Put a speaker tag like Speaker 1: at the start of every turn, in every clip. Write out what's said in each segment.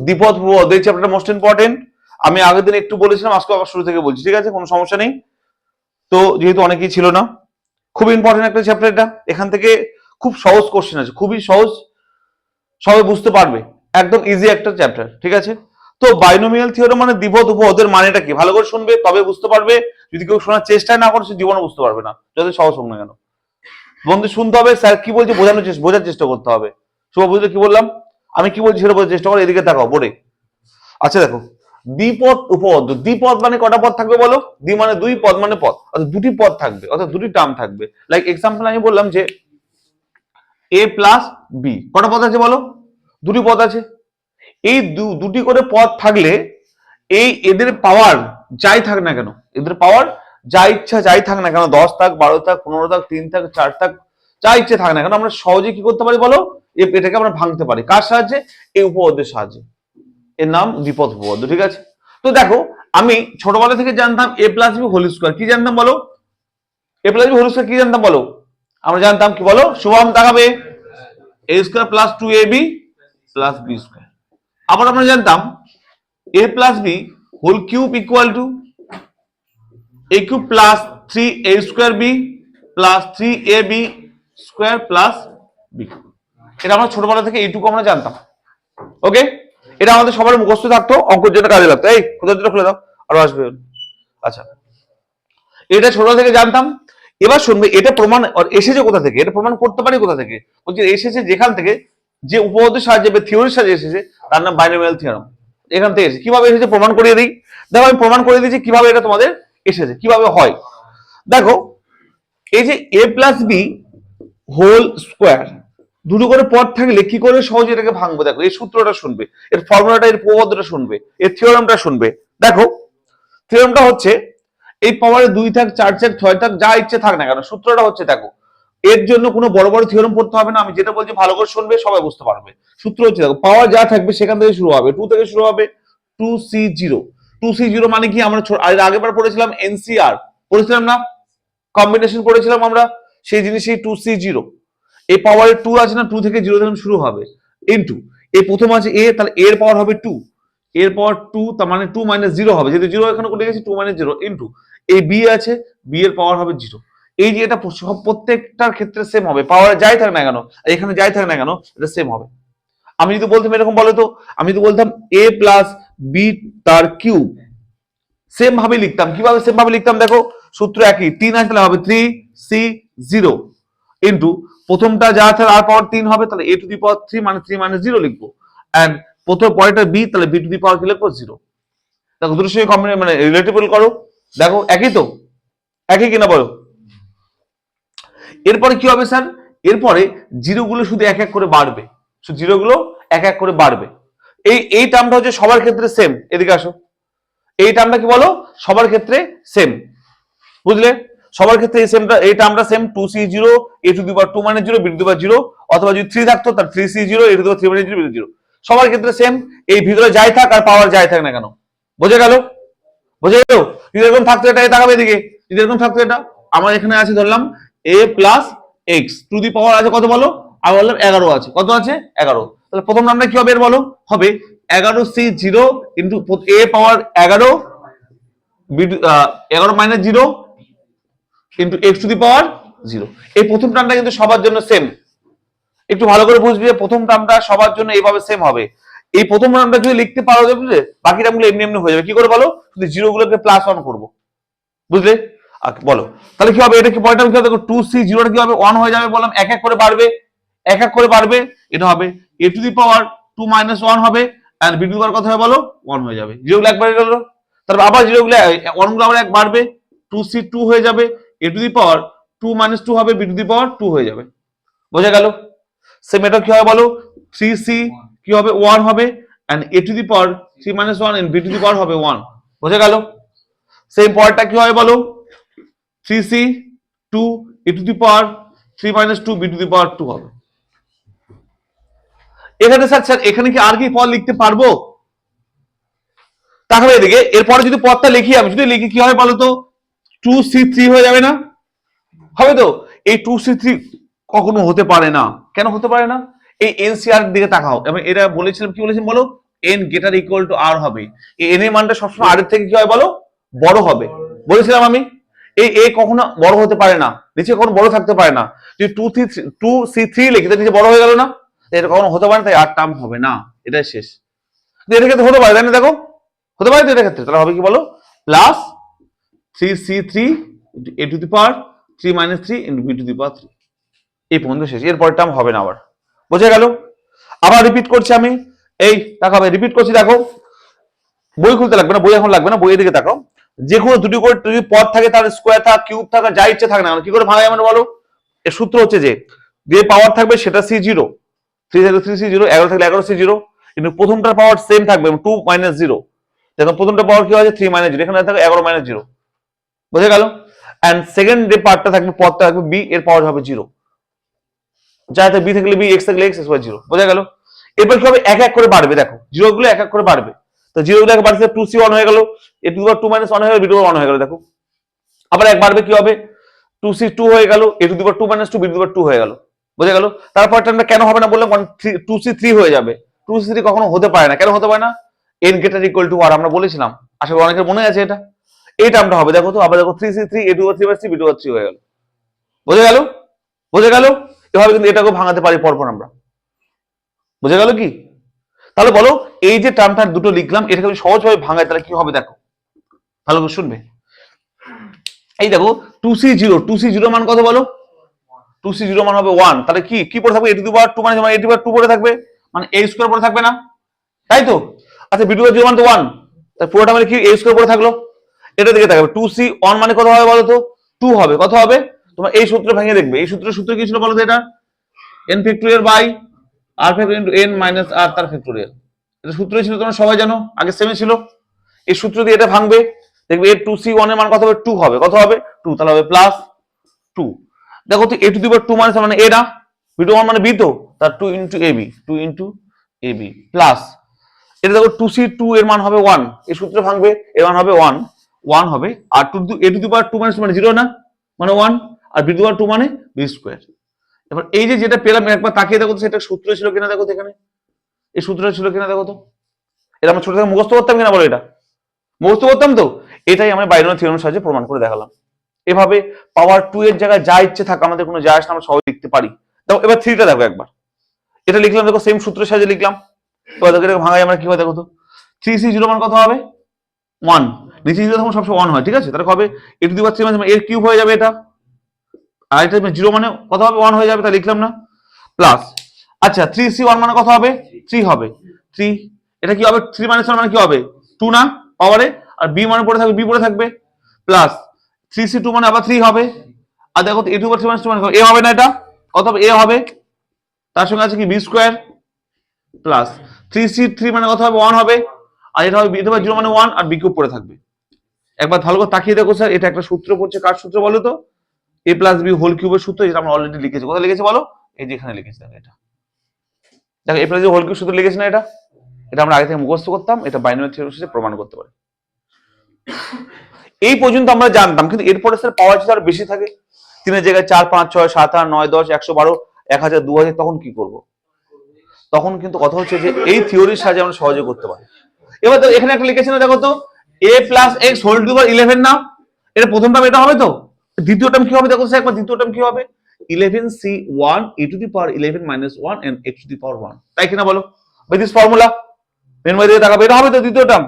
Speaker 1: দ্বিপদ উপপদ এই চ্যাপ্টারটা most important. আমি আগের দিন একটু বলেছিলাম, আজকে আবার শুরু থেকে বলছি, ঠিক আছে, কোনো সমস্যা নেই। তো যেহেতু অনেকেই ছিল না, খুব ইম্পর্টেন্ট একটা চ্যাপ্টার এটা। এখান থেকে খুব সহজ কোশ্চেন আছে, খুবই সহজ, সবাই বুঝতে পারবে, একদম ইজি একটা চ্যাপ্টার, ঠিক আছে। তো বাইনোমিয়াল থিওরেম মানে দ্বিপদ উপপদের মানেটা কি ভালো করে শুনবে, তবে বুঝতে পারবে। যদি কেউ শোনার চেষ্টা না করে সে জীবনে বুঝতে পারবে না, যত সহজ হোক না কেন। বন্ধু শুনতে হবে, স্যার কি বলছে বোঝার চেষ্টা করতে হবে। শুভ বুঝলে কি বললাম, আমি কি বলছি সেটা বোঝার চেষ্টা করো, এদিকে তাকাও বোর্ডে। আচ্ছা দেখো, দ্বিপদ উপপদ, দ্বিপদ মানে কটা পদ থাকবে বলো? দ্বি মানে দুই, পদ মানে পদ, অর্থাৎ দুটি পদ থাকবে, অর্থাৎ দুটি টার্ম থাকবে। লাইক এক্সাম্পল আমি বললাম যে এ প্লাস বি, কটা পদ আছে বলো? দুটি পদ আছে। এই দুটি করে পদ থাকলে এই এদের পাওয়ার যাই থাক না কেন, এদের পাওয়ার যা ইচ্ছা যাই থাক না কেন, 10 থাক, 12 থাক, 15 থাক, 3 থাক, 4 থাক, যা ইচ্ছে থাক না কেন, আমরা সহজে কি করতে পারি বলো? এটাকে আমরা ভাঙতে পারি। কার সাহায্যে? এই উপপদের সাহায্যে। এর নাম দ্বিপদ উপপদ, ঠিক আছে। তো দেখো, আমি ছোটবেলা থেকে জানতাম a plus b whole square. কি জানতাম বলো? A plus b whole square কি জানতাম বলো? আমরা জানতাম কি বলো? শুভম তাকাবে, a square plus 2ab plus b square. আবার আমরা জানতাম a plus b whole cube equal to a cube plus 3a square b plus 3ab square plus b. এটা আমরা ছোটবেলা থেকে এইটুকু আমরা জানতাম। ওকে, এটা আমাদের সবার মুখস্থ থাকতো, অঙ্কের জন্য কাজে লাগতো। এই কোথাও যেটা খুলে দাও, আরো আসবে। আচ্ছা, এটা ছোটবেলা থেকে জানতাম। এবার শুনবে, এটা প্রমাণ এসেছে কোথা থেকে, এটা প্রমাণ করতে পারি কোথা থেকে? বলছি এসেছে যেখান থেকে, যে উপপাদ্যের সাহায্যে বা থিওরির সাহায্যে এসেছে, তার নাম বাইনোমিয়াল থিওরেম। এখান থেকে এসেছে। কিভাবে এসেছে প্রমাণ করিয়ে দিই। দেখো আমি প্রমাণ করে দিয়েছি কিভাবে এটা তোমাদের এসেছে, কিভাবে হয়। দেখো, এই যে a plus b whole square, দুটো করে পদ থাকলে কি করে সহজে এটাকে ভাঙবো? দেখো এই সূত্রটা শুনবে, এর ফর্মুলাটা, এর উপপাদ্যটা শুনবে, এর থিওরেমটা শুনবে। দেখো থিওরেমটা হচ্ছে, এই পাওয়ারে 2 থাক, 4 থাক, 6 থাক, যা ইচ্ছে থাক না কেন, সূত্রটা হচ্ছে, দেখো এর জন্য কোনো বড় বড় থিওরেম পড়তে হবে না। আমি যেটা বলছি ভালো করে শুনবে, সবাই বুঝতে পারবে। সূত্র হচ্ছে, দেখো পাওয়ার যা থাকবে সেখান থেকে শুরু হবে, 2 থেকে শুরু হবে, 2c0। 2c0 মানে কি? আমরা আগেবার পড়েছিলাম এনসিআর, পড়েছিলাম না? কম্বিনেশন পড়েছিলাম আমরা, সেই জিনিসই 2c0। এই পাওয়ারে 2 আছে না, 2 থেকে 0 থেকে শুরু হবে, ইনটু এই প্রথম আছে এ, তাহলে এর পাওয়ার হবে 2, এর পাওয়ার 2, তার মানে 2 - 0 হবে, যেহেতু 0 এখানে কোটে গেছে, 2 - 0 ইনটু এই বি আছে, বি এর পাওয়ার হবে 0। এই যে এটা সব প্রত্যেকটার ক্ষেত্রে সেম হবে, পাওয়ার যাই থাক না কেন, এখানে যাই থাক না কেন, এটা সেম হবে। আমি যদি বলতাম এরকম, বলো তো, আমি যদি বলতাম এ প্লাস বি তার কিউব, সেম ভাবে লিখতাম। কিভাবে সেম ভাবে লিখতাম? দেখো সূত্র একই, 3 আসলে হবে 3c0 ইনটু প্রথমটা যা আছে আর পাওয়ার 3 হবে, তাহলে a টু দি পাওয়ার 3 মানে 3 - 0 লিখবো, এন্ড প্রথম পরেরটা বি, তাহলে b টু দি পাওয়ার কি লিখবো? 0। দেখো দুটোর সঙ্গে কম্বিনেশন মানে রিলেটেবল করো, দেখো একই তো, একই কিনা বলো। এরপরে কি হবে স্যার? এরপরে জিরো গুলো শুধু এক এক করে বাড়বে, জিরো গুলো এক এক করে বাড়বে। এই টার্মটা হচ্ছে সবার ক্ষেত্রে সেম। এদিকে আসো, এই টার্মটা কি বলো? সবার ক্ষেত্রে সেম, বুঝলে? সবার ক্ষেত্রে এই সেমটা, এই টার্মটা same, 2c0 a to the power 2 - 0 b to the power 0, অথবা যদি 3 থাকতো তার 3c0 a to the power 3 - 0 b to the 0। সবার ক্ষেত্রে সেম। এই ভিতরে যাই থাক আর পাওয়ার যাই থাক না কেন, বোঝা গেল? বোঝা গেল? যদি এরকম থাকতো, এটা তাকাবে এদিকে, যদি এরকম থাকতো, এটা আমার এখানে আছে ধরলাম a plus x to the power আছে কত বলো? আমি বললাম 11 আছে। কত আছে? 11। তাহলে প্রথম নামটা কি হবে এর বলো? হবে 11c0 into a power 11 11 - 0 into x to the power 0। এই প্রথম টার্মটা কিন্তু সবার জন্য সেম। একটু ভালো করে বুঝবি, প্রথম টার্মটা সবার জন্য এইভাবে সেম হবে। এই প্রথম টার্মটা যদি লিখতে পারো, বুঝলে, বাকি টার্মগুলো এমনি এমনি হয়ে যাবে। কি করে বলো? শুধু জিরো গুলোকে +1 করবো, বুঝলে? বলো তাহলে কি হবে? এটা কি পরের টার্ম কি হবে? দেখো 2c0 টা কি হবে? 1 হয়ে যাবে, বললাম এক এক করে বাড়বে, এক এক করে বাড়বে। এটা হবে a টু দি পাওয়ার 2 - 1 হবে, আর b টু দি পাওয়ার কত হবে বলো? 1 হয়ে যাবে। জিরো গুলো একবার গেল, তারপর আবার জিরো গুলো 1 গুলো আবার এক বাড়বে, 2c2 হয়ে যাবে, a টু দি পাওয়ার 2 - 2 হবে, b টু দি পাওয়ার 2 হয়ে যাবে। বোঝা গেল? সেম এটা কি হবে বলো? 3c কি হবে? 1 হবে, and a to the power 3 - 1 and b to the power হবে 1। বোঝা গেল? সেম পরেরটা কি হবে বলো? 3c 2 a to the power 3 - 2 b to the power 2 হবে। এখানে স্যার এখানে কি আর কি পদ লিখতে পারবো? তাহলে এদিকে এরপরে যদি পদটা লিখি, আমি যদি লিখি কি হবে বলো তো? 2c3 হয়ে যাবে না? হবে তো? এই 2c3 কখনো হতে পারে না। কেন হতে পারে না? এই এনসিআর দিকে তাকাও। আমি এটা বলেছিলাম, কি বলেছিলাম বলো? এন গ্রেটার ইকুয়াল টু আর হবে। এই এন এর মানটা সবসময় আর এর থেকে কি হয় বলো, বড় হবে। বলেছিলাম আমি এই এ কখনো বড় হতে পারে না, নিচে কখনো বড় থাকতে পারে না। যদি 2c3 লিখি তাহলে নিচে বড় হয়ে গেল না, এটা কখনো হতে পারে না, তাই আর টার্ম হবে না, এটাই শেষ। এটা ক্ষেত্রে হতে পারে, তাই না? দেখো হতে পারে তো এটা ক্ষেত্রে, তাহলে হবে কি বলো, plus 3c3 a to the power 3 মাইনাস 3 into b to the power 3। এই পর্যন্ত শেষ, এর পরের টার্ম হবে না আবার। বোঝা গেল? আবার রিপিট করছি আমি, এই তাকাবে, রিপিট করছি, দেখো বই খুলতে লাগবে না, বই এখন লাগবে না, বইয়ের দিকে তাকাও। যে কোনো দুটি করে যদি পদ থাকে তার স্কোয়ার থাক, কিউব থাক, যা ইচ্ছে থাক না, কি করে ভাঙায় আমরা বলো? এর সূত্র হচ্ছে যে পাওয়ার থাকবে সেটা c0, 3 থাকলে 3c0, 11 থাকলে 11c0, কিন্তু প্রথমটার পাওয়ার সেম থাকবে 2 মাইনাস 0। দেখো প্রথমটা পাওয়ার কি হয়েছে 3 মাইনাস 0, এখানে থাকবে 11 মাইনাস 0। বুঝে গেল? এন্ড সেকেন্ড যে পার্টটা থাকবে, পদটা থাকবে b, এর পাওয়ার হবে 0। যা বি থাকলে বি, এক্স থাকলে এক্স, এক্স ওয়াই 0। বোঝা গেল? এরপর কি হবে, এক এক করে বাড়বে, দেখো জিরো গুলো এক এক করে বাড়বে। তো জিরো গুলো এক বাড়ছে, 2c1 হয়ে গেল, a to the power 2 minus 1 হয়ে গেল, বি টু দি পাওয়ার 1 হয়ে গেল। দেখো আবার এক বাড়বে, কি হবে 2c2 হয়ে গেল, a to the power 2 minus 2, b to the power 2 হয়ে গেল। বোঝা গেল? তারপর টার্মটা কেন হবে না বললাম, 2c3 হয়ে যাবে। 2c3 কখনো হতে পারে না, কেন হতে পারে না? n গ্রেটার ইকুয়াল টু আর, আমরা বলেছিলাম, আশা করি অনেকের মনে আছে এটা। এই টার্মটা হবে, দেখো তো, আবার দেখো 3c3 a to the power 3 3, b to the power 3 হয়ে গেল। বোঝা গেল? বোঝা গেল? এভাবে কিন্তু এটাকে ভাঙাতে পারি পরপর আমরা। বুঝে গেল কি? তাহলে বলো, এই যে টার্মটা দুটো লিখলাম, এটাকে আমি সহজভাবে ভাঙাই, তাহলে কি হবে দেখো, ভালো করে শুনবে। এই দেখো 2c0 মান কত বলো? 2c0 মান হবে 1। তাহলে কি কি পড়ে থাকবে, a টু দি পাওয়ার 2 মানে a টু দি পাওয়ার 2 পড়ে থাকবে, মানে a স্কয়ার পড়ে থাকবে না, তাই তো? আচ্ছা b টু দি পাওয়ার 0 মান তো 1, তাহলে পুরোটা মানে কি a স্কয়ার পড়ে থাকলো। এটা দিকে তাকাবে, 2c1 মানে কত হবে বলো তো? 2 হবে। কত হবে? তোমার এই সূত্র ভেঙে দেখবে, এই সূত্র কি ছিল বলো তো? এটা n factorial by r factorial into n minus r তার ফ্যাক্টরিয়াল। এটা সূত্র ছিল, তোমরা সবাই জানো, আগে সেমে ছিল। এই সূত্র দিয়ে এটা ভাঙবে, দেখবে এর 2c1 এর মান কত হবে? 2 হবে। কত হবে? 2, তাহলে হবে প্লাস 2। দেখো তো a টু দি পাওয়ার 2 মানে a না, b টু 1 মানে b, তো তার 2 into ab, 2 into ab plus, এটা দেখো 2c2 এর মান হবে 1, এই সূত্র ভাঙবে, এর মান হবে 1 হবে, আর a টু দি পাওয়ার 2 মানে 0 না, মানে 1, আর b টু দি পাওয়ার 2 মানে b স্কয়ার। এবার এই যে যেটা পেলাম, একবার তাকিয়ে দেখো তো, সেটা সূত্র ছিল কিনা দেখো তো, এখানে এই সূত্রটা ছিল কিনা দেখো তো। এটা আমরা ছোট থেকে মুখস্থ করতাম কিনা বলো? এটা মুখস্থ করতাম তো। এটাই আমরা বাইনোমিয়াল থিওরেমের সাহায্যে প্রমাণ করে দেখালাম। এভাবে পাওয়ার 2 এর জায়গায় যা ইচ্ছে থাক, আমাদের কোনো যায় আসে না, আমরা সহজে লিখতে পারি। দেখো এবার 3টা দেখো একবার, এটা লিখলাম, দেখো সেম সূত্রের সাহায্যে লিখলাম। তো দেখো এটাকে ভাঙাই আমরা, কি হয় দেখো তো, 3c0 মান কত হবে? 1। নিচে জিরো তখন সবসময় 1 হয়, ঠিক আছে? তাহলে হবে a টু দি পাওয়ার 3 মানে এর কিউব হয়ে যাবে এটা, আর এটা 0 মানে কত হবে? 1 হয়ে যাবে, তাই লিখলাম না, প্লাস। আচ্ছা 3c1 মানে কত হবে? 3 হবে। 3, এটা কি হবে? 3 মাইনাস 1 মানে কি হবে? 2 না পাওয়ারে, আর b মানে পড়ে থাকবে, b পড়ে থাকবে, প্লাস 3c2 মানে আবার 3 হবে। আর দেখো a টু দি পাওয়ার 3 মানে 2 মানে a হবে না, এটা কত হবে? a হবে, তার সঙ্গে আছে কি b স্কয়ার, প্লাস 3c3 মানে কত হবে? 1 হবে, আর এটা হবে b টু দি পাওয়ার 0 মানে 1, আর b কিউব পড়ে থাকবে। একবার ভালো করে তাকিয়ে দেখো স্যার, এটা একটা সূত্র পড়ছে, কার সূত্র বলো তো? a প্লাস b হোল কিউবের সূত্র, যেটা আমরা অলরেডি লিখেছি। কোথায় লিখেছি বলো? এই যে এখানে লিখেছি, দেখো এটা, দেখো a plus b whole cube সূত্র লিখেছি না, এটা আমরা আগে থেকে মুখস্থ করতাম, এটা বাইনোমিয়াল থিওরেমের সাথে প্রমাণ করতে পারি। এই পর্যন্ত আমরা জানতাম, কিন্তু এরপরে স্যার পাওয়ার যদি আরো বেশি থাকে, 3 এর জায়গায় 4 5 6 7 8 9 10 112 1000 2000, তখন কি করব? তখন কিন্তু কথা হচ্ছে যে এই থিওরির সাহায্যে আমরা সহজে করতে পারি। এবার তো এখানে একটা লিখেছি না, দেখো তো, a plus x whole to the power 11 না, এটা প্রথম টার্ম, এটা হবে তো। দ্বিতীয় টার্ম কি হবে দেখো স্যার একবার, দ্বিতীয় টার্ম কি হবে? 11c1 e two the power 11 minus 1 and x to the power 1, তাই কিনা বলো? বাই দিস ফর্মুলা মেন মধ্যে তাকাবে, এটা হবে তো দ্বিতীয় টার্ম।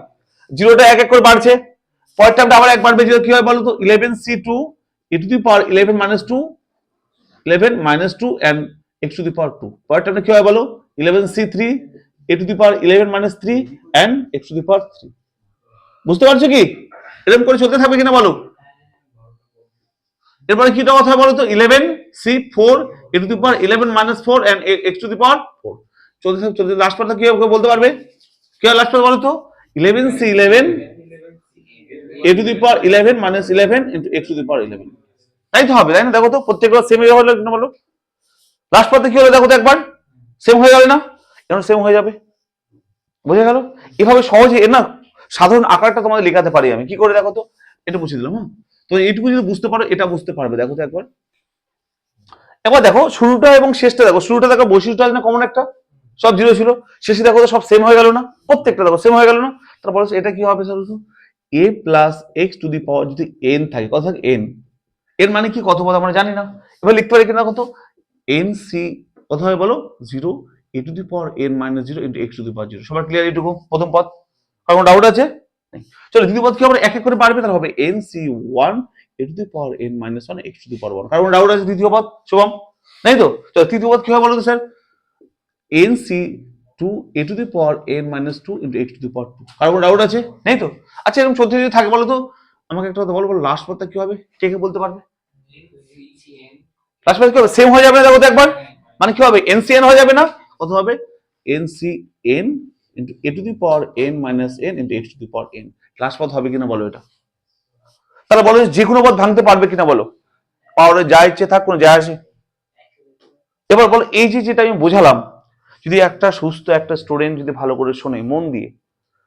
Speaker 1: জিরোটা এক এক করে বাড়ছে, পরের টার্মটা আবার এক বাড়বে, জিরো কি হয় বলো তো? 11c2 e to the power 11 minus 2, 11 minus 2 and x to the power 2। পরের টার্মটা কি হয় বলো? 11c3 e to the power 11 minus 3 and x to the power 3। বুঝতে পারছো কি? এরকম করে চলতে থাকবে কিনা বলো? এরপরে কিটা কথা বলো তো? 11c4 e to the power 11 minus 4 and x to the power 4। চলতে লাস্ট পার্টটা কি হবে বলতে পারবে? কি হয় লাস্ট পার্ট বলো তো? 11c11 a to the power 11 minus 11 into x to the power 11, তাই তো হবে, তাই না? দেখো তো প্রত্যেকবার সেম হলো কিনা বলো? লাস্ট পার্টে কি হলো দেখো তো একবার, সেম হয়ে গেল না? এখন সেম হয়ে যাবে। বুঝে গেল? এভাবে সহজে এর না সাধারণ আকারটা তোমাদের লেখাতে পারি আমি, কি করে দেখো তো, এটা মুছে দিলাম। হ্যাঁ, তো এইটুকু যদি বুঝতে পারো, এটা বুঝতে পারবে। দেখো তো একবার, একবার দেখো শুরুটা এবং শেষটা, দেখো শুরুটা দেখো বৈশিষ্ট্য আছে না কমন একটা, সব জিরো ছিল, শেষে দেখো তো সব সেম হয়ে গেল না, প্রত্যেকটা দেখো সেম হয়ে গেল না। তারপর এটা কি হবে sir? A plus x to the power যদি এন থাকে, কত থাকে এন, এর মানে কি কত পদ আমরা জানি না, এবার লিখতে পারি কিনা কত এন সি কত হবে বলো, zero A to the power N minus zero into x to the power zero. সবার ক্লিয়ার এইটুকু প্রথম পদ? কারণ ডাউট আছে? চলো দ্বিতীয় পদ কি হবে, এক এক করে বাড়বে, তাহলে হবে N C one A to the power N minus one X to the power one. কারণ ডাউট আছে দ্বিতীয় পদ শুভম, নাই তো? চলো তৃতীয় পদ কি হবে বলো তো sir, N C two A to the power N minus two into x to the power two. কারণ ডাউট আছে? নেই তো? আচ্ছা এরকম চলতে যদি থাকে বলো তো, আমাকে একটা কথা বলো, লাস্ট পদটা কি হবে, কে কে বলতে পারবে? লাস্ট পদ কি হবে, সেম হয়ে যাবে না দেখো তো একবার, মানে কি হবে এনসিএন হয়ে যাবে না, কত হবে nCn into A to the power N minus N into x to the power n. Last পদ হবে কিনা বলো এটা? তাহলে বলো যে কোনো পদ ভাঙতে পারবে কিনা বলো, পাওয়ারে যা ইচ্ছে থাক কোনো যায় আসে। এবার বলো এই যে যেটা আমি বোঝালাম, যদি একটা সুস্থ একটা স্টুডেন্ট যদি ভালো করে শোনে মন দিয়ে,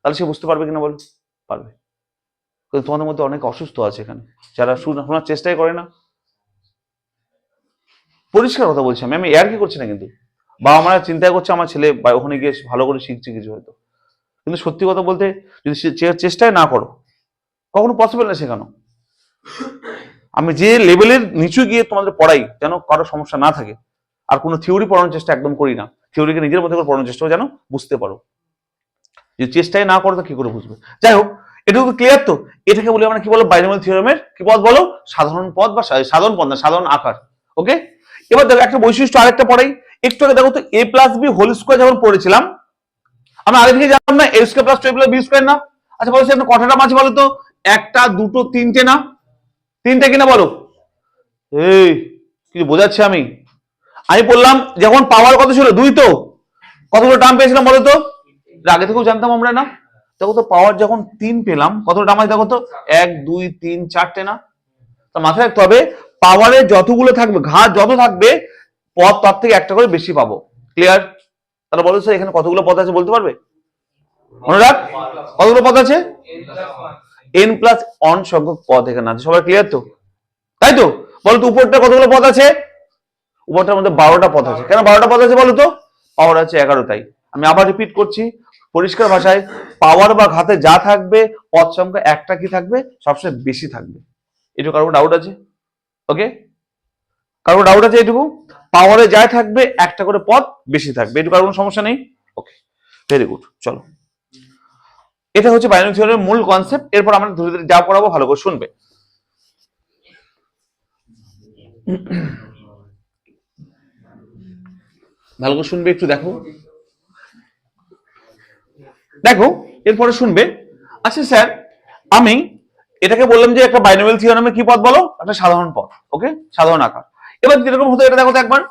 Speaker 1: তাহলে সে বুঝতে পারবে কিনা বলো? পারবে। কিন্তু তোমাদের মধ্যে অনেক অসুস্থ আছে এখানে, যারা শোনার চেষ্টাই করে না। পরিষ্কার কথা বলছি আমি এয়ার কি করছি না, কিন্তু বাবা মারা চিন্তা করছে আমার ছেলে ওখানে গিয়ে ভালো করে শিখছে কিছু হয়তো, কিন্তু সত্যি কথা বলতে যদি চেষ্টাই না করো কখনো পসিবল না শেখানো। আমি যে লেভেলের নিচু গিয়ে তোমাদের পড়াই যেন কারো সমস্যা না থাকে, আর কোনো থিওরি পড়ানোর চেষ্টা একদম করি না, থিওরিকে নিজের মধ্যে করে পড়ানোর চেষ্টা যেন বুঝতে পারো। যদি চেষ্টাই না করো তো কি করে বুঝবে? যাই হোক, এটুকু ক্লিয়ার তো? এটাকে বলি আমরা কি বলো, বাইনোমিয়াল থিওরেমের কি পদ বলো, সাধারণ পদ বা সাধারণ পদ না সাধারণ আকার। ওকে, এবার দেখো একটা বৈশিষ্ট্য আরেকটা পড়াই, একটু আগে দেখো তো a plus b whole square যখন পড়েছিলাম আমরা আগে থেকে জানতাম না a square plus two plus b square না? আচ্ছা বলো সেখানে কটাটা মাছ বলো তো, একটা দুটো তিনটে না? তিনটে কিনা বলো? এই কিছু বোঝাচ্ছি আমি বললাম যখন পাওয়ার কত ছিল দুই, তো কতগুলো টার্ম পেয়েছিলাম বলো তো? আগে থেকেও জানতাম আমরা না? দেখো তো পাওয়ার যখন তিন পেলাম কতটা টার্ম আছে দেখো তো, এক দুই তিন চারটে না? তো মাথায় রাখতে হবে পাওয়ারে যতগুলো থাকবে ঘাত যত থাকবে পদ তার থেকে একটা করে বেশি পাবো। ক্লিয়ার? তাহলে বলো স্যার এখানে কতগুলো পদ আছে বলতে পারবে? মনে রাখ কতগুলো পদ আছে, এন প্লাস অন সংখ্যক পদ এখানে আছে। সবাই ক্লিয়ার তো? তাই তো? বলো তো উপরটা কতগুলো পদ আছে? উপরটার মধ্যে 12টা পদ আছে। কেন 12টা পদ আছে বলো তো? পাওয়ার আছে 11 তাই। আমি আবার রিপিট করছি পরিষ্কার ভাষায়, পাওয়ার বা ঘাতে যা থাকবে পদ সংখ্যা একটা কি থাকবে, সবচেয়ে বেশি থাকবে। এটুকু কারো ডাউট আছে? ওকে, কারো ডাউট আছে এটুকু? পাওয়ারে যা থাকবে একটা করে পদ বেশি থাকবে, এটুকু কারো কোনো সমস্যা নেই? ওকে, ভেরি গুড। চলো, এটা হচ্ছে বাইনোমিয়াল থিওরেমের মূল কনসেপ্ট। এরপর আমরা ধীরে ধীরে যা পড়াবো ভালো করে শুনবে। ভালো করে শুনবে, একটু দেখো দেখো এরপরে শুনবে। আচ্ছা স্যার আমি এটাকে বললাম যে একটা বাইনোমিয়াল থিওরেমের কি পদ বলো, একটা সাধারণ পদ। ওকে, সাধারণ আকার। এবার যেরকম হতো এটা দেখো তো একবার,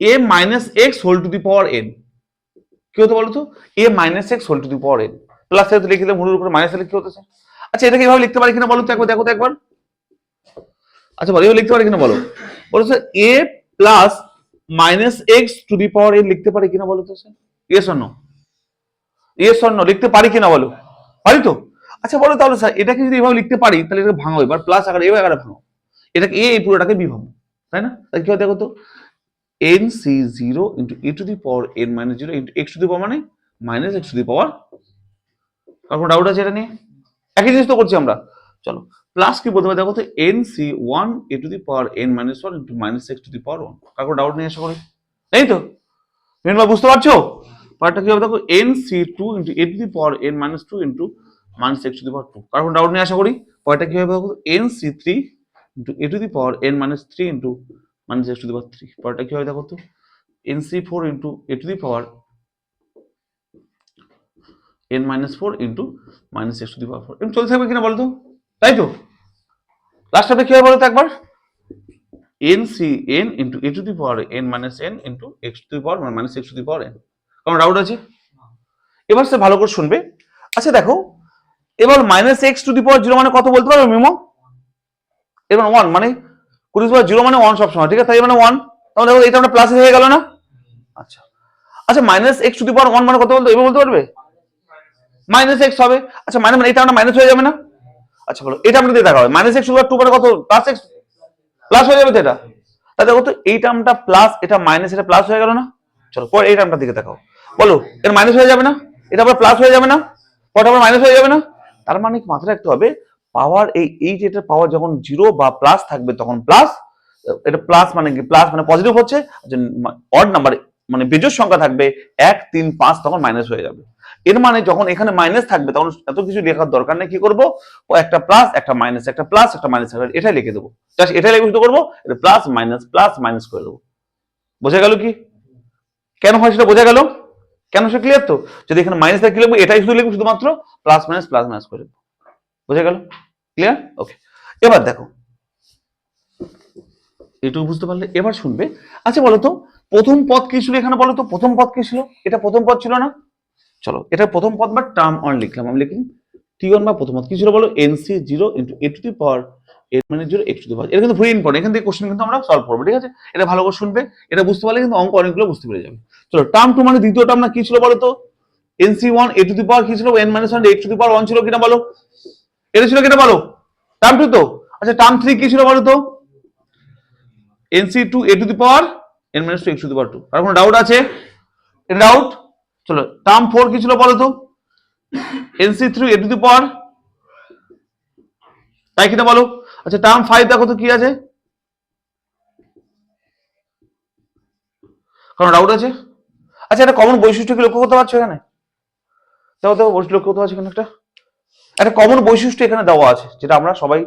Speaker 1: a minus x whole to the power n. কি হতো বলো তো, a minus x whole to the power n plus a লিখে দিলাম হুড়ুর উপরে মাইনাস এ কি হতেছে। আচ্ছা এটাকে এভাবে লিখতে পারি কিনা বলো তো একবার, দেখো তো একবার। আচ্ছা বলো এভাবে লিখতে পারি কিনা বলো? বলো sir A plus minus x to the power N লিখতে পারি কিনা বলো তো sir? Yes or no? Yes or no লিখতে পারি কিনা বলো? পারি তো? আচ্ছা বলো তাহলে স্যার এটাকে যদি এভাবে লিখতে পারি তাহলে এটা ভাঙো, এবার প্লাস আকারে এ আকারে ভাঙো, এটাকে এই পুরোটাকে বি ভাঙো, তাই না? তাহলে কি হয় দেখো তো, N c zero into A to the power N minus zero into x to the power মানে minus x to the power. কারণ ডাউট আছে এটা নিয়ে? একই জিনিস তো করছি আমরা। চলো প্লাস কি বলতে পারি দেখো তো, N C one A to the power N minus one into minus x to the power one. কারণ ডাউট নিয়ে আশা করি নেই তো? মেনবার বুঝতে পারছো? পার্টটা কি হবে দেখো, N C two into A to the power N minus two into minus x to the power two. কারণ ডাউট নিয়ে আশা করি পরেরটা কি হবে দেখো, N C three into A to the power N minus three into minus x to the power three. পরেরটা কি হবে দেখো তো, N C four into A to the power N minus four into minus x to the power four. এরকম চলতে থাকবে কিনা বলো তো? তাই তো? লাস্ট আপনি কি হবে বলো তো একবার, N C N into A to the power N minus N into x to the power minus x to the power N. কারণ ডাউট আছে? এবার সে ভালো করে শুনবে। আচ্ছা দেখো এবার minus x to the power zero মানে কত বলতে পারবে মিমো? এবার ওয়ান মানে কুড়ি পাওয়ার জিরো মানে ওয়ান সবসময়, ঠিক আছে? তাই মানে ওয়ান, তাহলে দেখো এটা আমরা প্লাস হয়ে গেল না? আচ্ছা আচ্ছা minus x to the power one মানে কত বলতে এবার বলতে পারবে? মাইনাস এক্স হবে। আচ্ছা মানে এটা আমরা মাইনাস হয়ে যাবে না? আচ্ছা বলো এটা আমরা দিয়ে দেখা হবে, মাইনাস এক্স টু টু মানে কত, প্লাস এক্স প্লাস হয়ে যাবে তো এটা। তাহলে দেখো তো এই টার্মটা প্লাস, এটা মাইনাস, এটা প্লাস হয়ে গেল না? চলো পরে এই টার্মটার দিকে দেখাও। বলো, এর মাইনাস হয়ে যাবে না, এটা আবার প্লাস হয়ে যাবে না, পরটা আবার মাইনাস হয়ে যাবে না? তার মানে মাথায় রাখতে হবে পাওয়ার এই যেটা পাওয়ার যখন জিরো বা প্লাস থাকবে তখন প্লাস, এটা প্লাস মানে কি, প্লাস মানে পজিটিভ হচ্ছে, অড নাম্বার মানে বেজোড় সংখ্যা থাকবে 1 3 5 তখন মাইনাস হয়ে যাবে। এর মানে যখন এখানে মাইনাস থাকবে তখন এত কিছু লেখার দরকার নেই, কি করব, ও একটা প্লাস একটা মাইনাস, একটা প্লাস একটা মাইনাস, এটাই লিখে দেবো, জাস্ট এটাই লিখে শুরু করবো, এটা প্লাস মাইনাস করে দেবো। বোঝা গেল কি কেন হয় সেটা বোঝা গেল, কেন সে ক্লিয়ার তো? যদি এখানে মাইনাস থাকে কি লিখবো, এটাই শুধু লিখবো শুধুমাত্র প্লাস মাইনাস করে দেবো। বোঝা গেল? ক্লিয়ার? ওকে, এবার দেখো এটুকু বুঝতে পারলে এবার শুনবে। আচ্ছা বলো তো প্রথম পদ কি ছিল এখানে, বলো তো প্রথম পদ কি ছিল? এটা প্রথম পদ ছিল না? চলো এটা প্রথম পদ বা টার্ম ওয়ান লিখলাম, আমি লিখলাম টি1 বা প্রথম পদ কি ছিল বলো, NC 0 into A to the power N মানে 0 এক্স টু দি পাওয়ার। এটা কিন্তু ভেরি ইম্পর্টেন্ট, এখান থেকে কোশ্চেন কিন্তু আমরা সলভ করবো, ঠিক আছে? এটা ভালো করে শুনবে, এটা বুঝতে পারলে কিন্তু অঙ্ক অনেকগুলো বুঝতে পেরে যাবে। চলো টার্ম 2 মানে দ্বিতীয় টার্ম না কি ছিল বলো তো, NC1 A to the power কি ছিল, n minus 1 x to the power 1 ছিল কিনা বলো, এটা ছিল কিনা বলো, টার্ম 2 তো। আচ্ছা টার্ম 3 কি ছিল বলো তো, NC2 a to the power n minus 2 x to the power 2। আর কোনো ডাউট আছে? এটা ডাউট? চলো টার্ম 4 কি ছিল বলো তো, NC3 এ টু দি পাওয়ার, তাই কিনা বলো। আচ্ছা টার্ম 5 দেখো তো কি আছে, কোনো ডাউট আছে? আচ্ছা একটা কমন বৈশিষ্ট্য কি লক্ষ্য করতে পারছো এখানে? দেখো দেখো বৈশিষ্ট্য লক্ষ্য করতে পারছো এখানে একটা কমন বৈশিষ্ট্য এখানে দেওয়া আছে, যেটা আমরা সবাই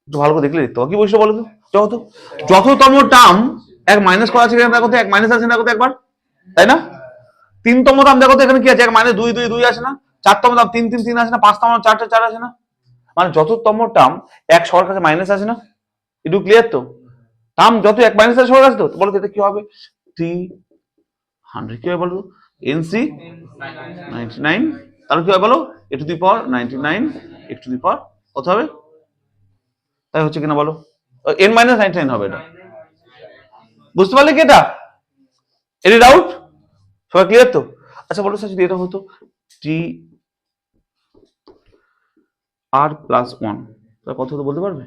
Speaker 1: একটু ভালো করে দেখলে দেখতে পাবো। কি বৈশিষ্ট্য বলো তো? যততম টার্ম এক মাইনাস করা আছে এখানে দেখো তো, এক মাইনাস আছে দেখো তো একবার, তাই না? তিনতম টার্ম দেখো তো এখানে কি আছে, এক মাইনাস 2 2 2 আছে না? চারতম টার্ম 3 3 3 আছে না? পাঁচতম 4 4 আছে না? মানে যততম টার্ম এক সবার কাছে মাইনাস আছে না? একটু ক্লিয়ার তো? টার্ম যত এক মাইনাস আছে সবার কাছে, তো বলো তো এটা কি হবে, 300 কি হবে বলো, এনসি 99, তাহলে কি হবে বলো, a to the power 99 x to the power কত হবে, তাই হচ্ছে কিনা বলো, n মাইনাস 99 হবে। এটা বুঝতে পারলে কি এটা? Any doubt? সবাই ক্লিয়ার তো? আচ্ছা বলো স্যার যদি এটা হতো টি আর প্লাস 1 তাহলে কত হতো বলতে পারবে?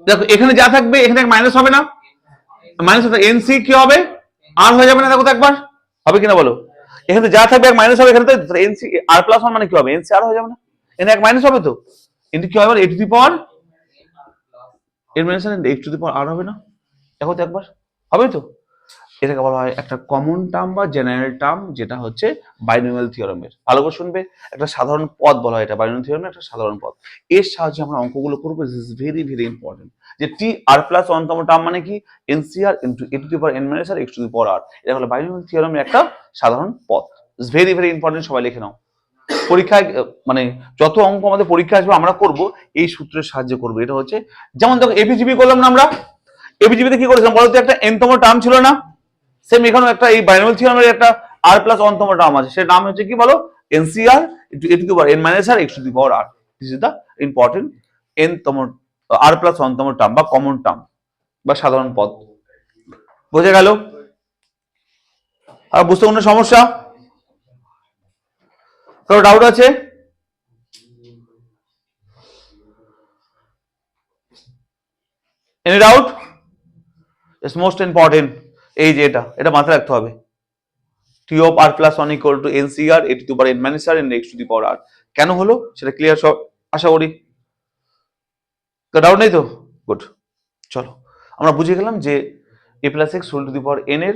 Speaker 1: দেখো এখানে যা থাকবে এখানে মাইনাস হবে না, মাইনাস হবে, এনসি কি হবে, আর হয়ে যাবে না, দেখো তো একবার হবে কিনা বলো, এখানে যা থাকবে এক মাইনাস হবে, এখানে তো এনসি আর প্লাস 1 মানে কি হবে, এনসি আর হয়ে যাবে না, এখানে এক মাইনাস হবে তো, কিন্তু কি হবে, এ টু দি পাওয়ার এর minus x to the power আর হবে না, দেখো তো একবার হবে তো। এটাকে বলা হয় একটা কমন টার্ম বা জেনারেল টার্ম, যেটা হচ্ছে বাইনোমিয়াল থিওরামের। ভালো করে শুনবে, একটা সাধারণ পদ বলা হয়, এটা বাইনোমিয়াল থিওরামের একটা সাধারণ পদ। এর সাহায্যে আমরা অঙ্কগুলো করবো, this is very very important. যে টি আর প্লাস 1 তম টার্ম মানে কি, nCr into A to the power N minus R x to the power r, এটা হলো বাইনোমিয়াল থিওরামের একটা সাধারণ পদ। ইটস ভেরি ভেরি ইম্পর্টেন্ট, সবাই লিখে নাও। পরীক্ষায় মানে যত অঙ্ক আমাদের পরীক্ষা আসবে আমরা করব এই সূত্রের সাহায্যে করবো। এটা হচ্ছে যেমন দেখো এবিজিবি করলাম না আমরা, এবিজিবিতে কি করেছিলাম বলতো, একটা এন তম টার্ম ছিল না, সেম এখানেও একটা এই বাইনোমিয়াল থিওরামের একটা আর প্লাস 1 তম টার্ম আছে, সেটার নাম হচ্ছে কি বলো, N C R into A to the power N minus R x to the power R. This is the important N তম আর প্লাস 1 তম টার্ম বা কমন টার্ম বা সাধারণ পদ। বোঝা গেল? আর বুঝতে কোনো সমস্যা, কারো ডাউট আছে? Any doubt? It's most important, এই যে এটা মাথায় রাখতে হবে, T of r plus 1 equal to nCr a to the power N minus r n x to the power r. কেন হলো সেটা ক্লিয়ার সব আশা করি, তো ডাউট নেই তো? গুড। চলো আমরা বুঝে গেলাম যে a plus x whole to the power n এর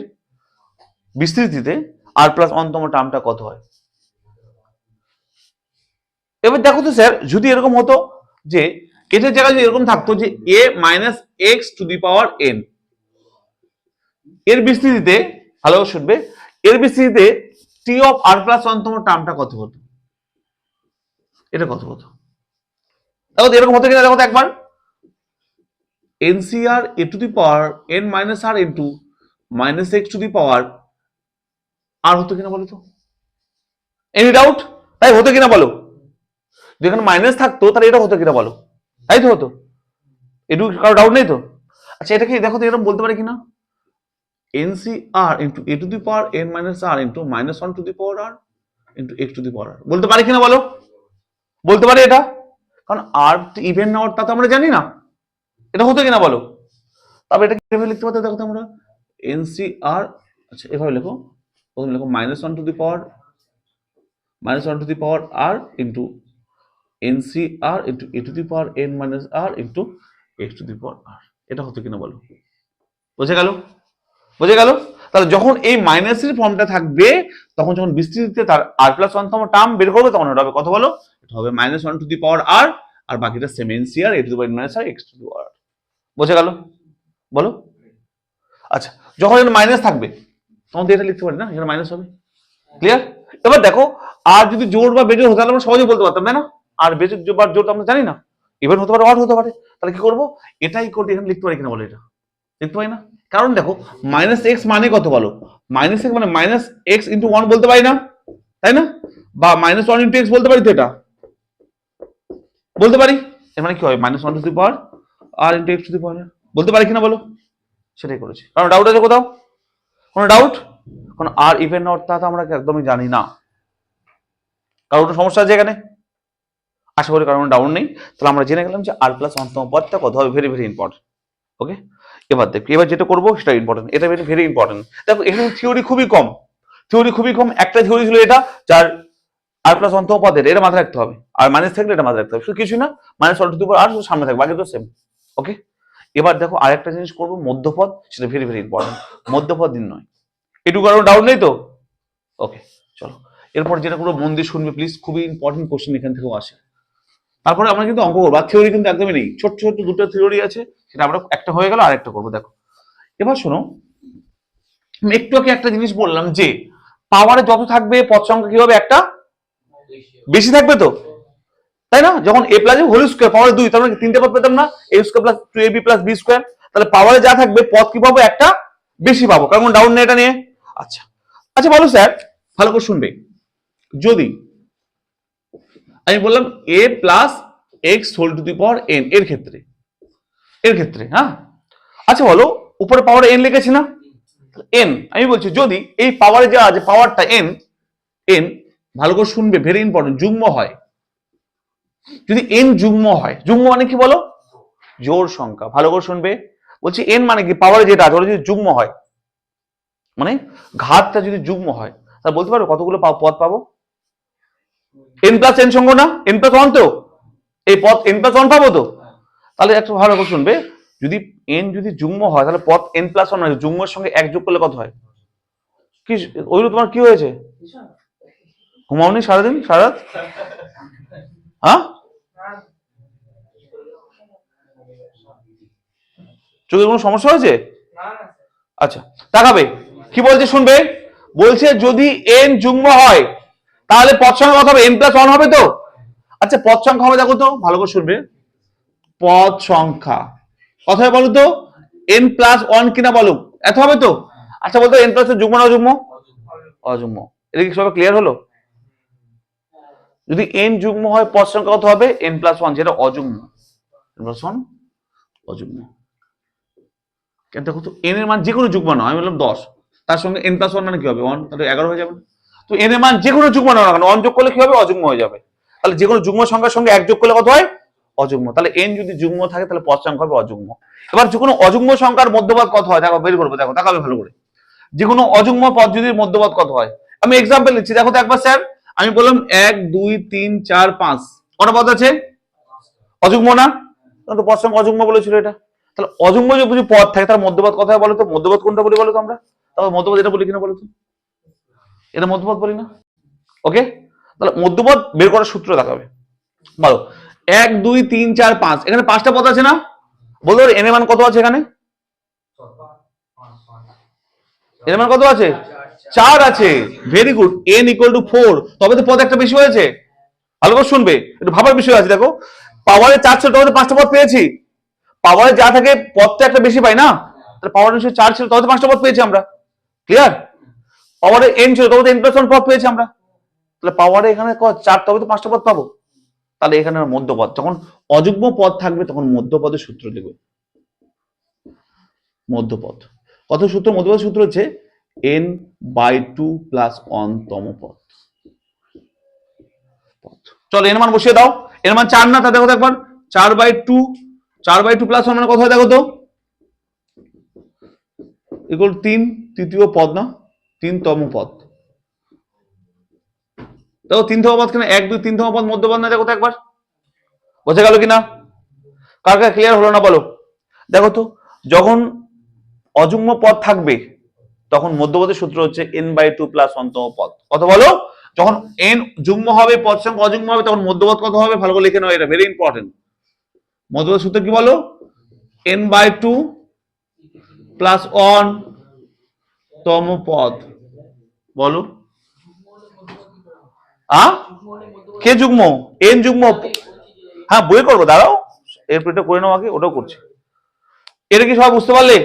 Speaker 1: বিস্তৃতিতে আর প্লাস 1 তম টার্মটা কত হয়। এবার দেখো তো স্যার যদি এরকম হতো যে এটার জায়গায় যদি এরকম থাকতো যে a minus x to the power n, এর বিস্তৃতিতে, ভালো শুনবে, এর বিস্তৃতিতে টি অফ আর প্লাস 1 তম টার্মটা কত হতো, এটা কত হতো? দেখো এরকম হতো কিনা দেখো তো একবার, nCr a to the power N minus r into minus x to the power r হতো কিনা বলো তো? Any doubt? তাই হতো কিনা বলো? যেখানে মাইনাস থাকতো তাহলে এটা হতো কিনা বলো? তাই তো হতো, একটু কারো ডাউট নেই তো? আচ্ছা এটা কি দেখো তো এরকম বলতে পারে কিনা, nCr into A to the power N minus r into minus 1 to the power r into x to the power r, বলতে পারে কিনা বলো? বলতে পারে এটা, কারণ আর ইভেন না তা তো আমরা জানি না, এটা হতো কিনা বলো? তবে এটা কিভাবে লিখতে পারতো দেখো তো আমরা, এনসিআর, আচ্ছা এভাবে লেখো, প্রথমে লেখো -1 to the power r into nCr into A to the power N minus r into x to the power r. এটা হতো কিনা বলো? বুঝে গেল? বুঝে গেল? তাহলে যখন এই মাইনাসের ফর্মটা থাকবে তখন যখন বিস্তৃতিতে তার আর প্লাস ওয়ান তম টার্ম বের করবে তখন এটা হবে কত বলো? এটা হবে -1 টু দি পাওয়ার আর, আর বাকিটা same nCr a to the power N minus R x to the power. বুঝে গেল? বলো। আচ্ছা যখন এটা মাইনাস থাকবে তখন তো এটা লিখতে পারি না, এটা মাইনাস হবে। ক্লিয়ার? এবার দেখো আর যদি জোড় বা বেজোড় হতো তাহলে আমরা সহজে বলতে পারতাম, তাই না? আর বেজোড় বা জোড় আমরা জানি না, ইভেন হতে পারে অড হতে পারে, তাহলে কি করবো? এটাই কোড এখানে লিখতে পারি কিনা বলো? এটা লিখতে পারি না, কারণ দেখো মাইনাস এক্স মানে কত বলো? মাইনাস এক্স মানে মাইনাস এক্স ইন্টু ওয়ান বলতে পারি না, তাই না? বা -1 ইন্টু এক্স বলতে পারি তো, এটা বলতে পারি। এর মানে কি হয়? -1 to the power r into x to the power, বলতে পারি কিনা বলো? সেটাই করেছি। কারণ ডাউট আছে কোথাও? কোনো ডাউট? কারণ আর ইভেন অর্থাৎ আমরা একদমই জানি না, কারণ সমস্যা আছে এখানে? আশা করি কারণ ডাউন নেই। তাহলে আমরা জেনে গেলাম যে আর প্লাস ওয়ানতম পদটা কত হবে, ভেরি ভেরি ইম্পর্টেন্ট। ওকে, এবার দেখো, এবার যেটা করবো সেটা ইম্পর্টেন্ট, এটা ভেরি ভেরি ইম্পর্টেন্ট। দেখো এখানে থিওরি খুবই কম, একটা থিওরি ছিল এটা যার আর প্লাস ওয়ানতম পদের, এটা মাথায় রাখতে হবে, আর মাইনাস থাকলে এটা মাথায় রাখতে হবে, শুধু কিছু না, -1 টু দি পাওয়ার আর শুধু সামনে থাকবে, বাকি তো সেম। ওকে, এবার দেখো আরেকটা জিনিস করবো, মধ্যপদ, সেটা ভেরি ভেরি ইম্পর্টেন্ট, মধ্যপদ নির্ণয়। এটুকু কারণ ডাউট নেই তো? ওকে চলো, এরপর যেটা করবো মন দিয়ে শুনবে প্লিজ, খুবই ইম্পর্টেন্ট কোশ্চেন এখান থেকেও আসে। তারপরে আমরা কিন্তু অঙ্ক করবো, আর থিওরি কিন্তু একদমই নেই, ছোট ছোট দুটো থিওরি আছে, সেটা আমরা একটা হয়ে গেল, আরেকটা করবো। দেখো এবার শোনো, একটু আগে একটা জিনিস বললাম যে পাওয়ারে যত থাকবে পদ সংখ্যা কি হবে? একটা বেশি থাকবে তো, তাই না? যখন a প্লাস হোল স্কয়ার পাওয়ারে 2, তার মানে তিনটে পদ পেতাম না, a square plus 2ab plus b square, তাহলে পাওয়ারে যা থাকবে পদ কি পাবো? একটা বেশি পাবো, কারণ ডাউন নেই এটা নিয়ে। আচ্ছা আচ্ছা বলো স্যার, ভালো করে শুনবে, যদি আমি বললাম a plus x whole to the power n এর ক্ষেত্রে, হ্যাঁ, আচ্ছা বলো উপরে পাওয়ারে n লিখেছি না, n, আমি বলছি যদি এই পাওয়ারে যা আছে পাওয়ারটা n, ভালো করে শুনবে, ভেরি ইম্পর্টেন্ট, যুগ্ম হয়, যদি n যুগ্ম হয়, যুগ্ম মানে কি বলো? জোড় সংখ্যা। ভালো করে শুনবে, বলছি n মানে কি? পাওয়ারে যেটা আছে ওটা যদি যুগ্ম হয়, মানে ঘাতটা যদি যুগ্ম হয়, তাহলে বলতে পারো কতগুলো পদ পাবো? n প্লাস n সংখ্যা না, n প্লাস ওয়ান, তো এই পদ n প্লাস ওয়ান পাবো তো। তাহলে একটু ভালো করে শুনবে, যদি n যদি যুগ্ম হয় তাহলে পদ n প্লাস ওয়ান, মানে যুগ্মের সঙ্গে এক যোগ করলে কত হয়? কি ওইগুলো তোমার কি হয়েছে? ঘুমাওনি সারাদিন, সারা রাত? হ্যাঁ, চোখের কোনো সমস্যা হয়েছে? আচ্ছা তাকাবে, কি বলছে শুনবে, বলছে যদি n যুগ্ম হয় তাহলে পদ সংখ্যা কত হবে? n প্লাস ওয়ান হবে তো। আচ্ছা পদ সংখ্যা হবে, দেখো তো ভালো করে শুনবে, পদ সংখ্যা কত হবে বলো তো? n প্লাস ওয়ান কিনা বলো, এত হবে তো। আচ্ছা বলতো n প্লাস যুগ্ম না অযুগ্ম? অযুগ্ম। এটা কি সবাই ক্লিয়ার হলো? যদি n যুগ্ম হয় পদ সংখ্যা কত হবে? n প্লাস ওয়ান, যেটা অযুগ্ম, অযুগ্ম। দেখো তো n এর মান যে কোনো যুগ্ম না, আমি বললাম 10, তার সঙ্গে n প্লাস ওয়ান মানে কি হবে? 1, তাহলে 11 হয়ে যাবে। তো n এর মান যে কোনো যুগ্ম না কেন, 1 যোগ করলে কি হবে? অযুগ্ম হয়ে যাবে। তাহলে যে কোনো যুগ্ম সংখ্যার সঙ্গে 1 যোগ করলে কত হয়? অযুগ্ম। তাহলে n যদি যুগ্ম থাকে তাহলে পদ সংখ্যা হবে অযুগ্ম। এবার যে কোনো অযুগ্ম সংখ্যার মধ্যপদ কত হয় দেখো, বের করবো, দেখো তাকাবে ভালো করে, যে কোনো অযুগ্ম পদ যদি মধ্যপদ কত হয়। আমি এক্সাম্পল দিচ্ছি, দেখো তো একবার স্যার, আমি বললাম 1 2 3 4 5, কটা পদ আছে? অযুগ্ম না, তো পদ সংখ্যা অযুগ্ম বলেছিল এটা। তাহলে অযুগ্ম যদি পদ থাকে তার মধ্যপদ কথা বলো তো, মধ্যপদ কোনটা বলি বলো তো আমরা? তাহলে মধ্যপদ এটা বলি কিনা বলো তো? এটা মধ্যপদ বলি না? ওকে, তাহলে মধ্যপদ বের করার সূত্র দেখাবে, বলো 1 2 3 4 5, এখানে পাঁচটা পদ আছে না? বলো এন এর মান কত আছে এখানে? এর মান কত আছে? 4 আছে। Very good, n equal to 4, তবে তো পদ একটা বেশি হয়েছে। ভালো করে শুনবে, একটু ভাবার বিষয় আছে। দেখো পাওয়ারে 4 ছিল, তবে তো 5টা পদ পেয়েছি। পাওয়ারে যা থাকে পদটা একটা বেশি পাই না, তাহলে পাওয়ার নিশ্চয়ই 4 ছিল, তবে তো 5টা পদ পেয়েছি আমরা। ক্লিয়ার? পাওয়ারে n ছিল, তবে তো n প্লাস 1 পদ পেয়েছি আমরা। তাহলে পাওয়ারে এখানে 4, তবে তো 5টা পদ পাবো। তাহলে এখানে মধ্যপদ, যখন অযুগ্ম পদ থাকবে তখন মধ্যপদের সূত্র লিখবে। মধ্যপদ কত সূত্র? মধ্যপদ সূত্র হচ্ছে n/2 প্লাস 1 তম পদ। চলো এর মান বসিয়ে দাও, এর মান 4 না, তা দেখো তো একবার, 4/2 প্লাস 1 মানে কত হয় দেখো তো? ইকুয়াল 3 তৃতীয় পদ না 3তম পদ। দেখো 3তম পদ কেন 1 2 3তম পদ মধ্যপদ না, দেখো তো একবার বোঝা গেল কিনা, কার কার ক্লিয়ার হলো না বলো। দেখো তো যখন অযুগ্ম পদ থাকবে তখন মধ্যপদের সূত্র হচ্ছে n/2 প্লাস 1তম পদ। কত বলো, যখন n যুগ্ম হবে পদ সংখ্যা অযুগ্ম হবে তখন মধ্যপদ কত হবে, ভালো করে লিখে নাও, এটা ভেরি ইম্পর্টেন্ট। মধ্যপদের সূত্র কি বলো, n/2 প্লাস 1তম পদ। বলো কে যুগ্ম, n যুগ্ম, হ্যাঁ বই করবো, দাঁড়াও এরপর এটা করে নাও আগে, ওটাও করছি। এটা কি সবাই বুঝতে পারলে,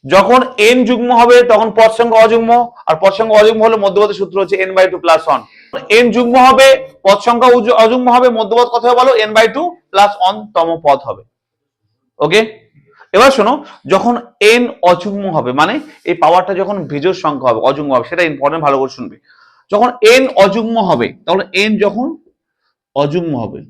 Speaker 1: যখন n যুগ্ম হবে তখন পদ সংখ্যা অযুগ্ম, আর পদ সংখ্যা অযুগ্ম হলে মধ্যপদের সূত্র হচ্ছে n/2 প্লাস 1। n যুগ্ম হবে পদ সংখ্যা অযুগ্ম হবে, মধ্যপদ কত হবে বলো, n/2 প্লাস 1তম পদ হবে। ওকে, এবার শোনো, যখন n অযুগ্ম হবে মানে এই পাওয়ারটা যখন বিজোড় সংখ্যা হবে, অযুগ্ম হবে, সেটা ইম্পর্টেন্ট, ভালো করে শুনবে। যখন n অযুগ্ম হবে, তাহলে n যখন অযুগ্ম হবে,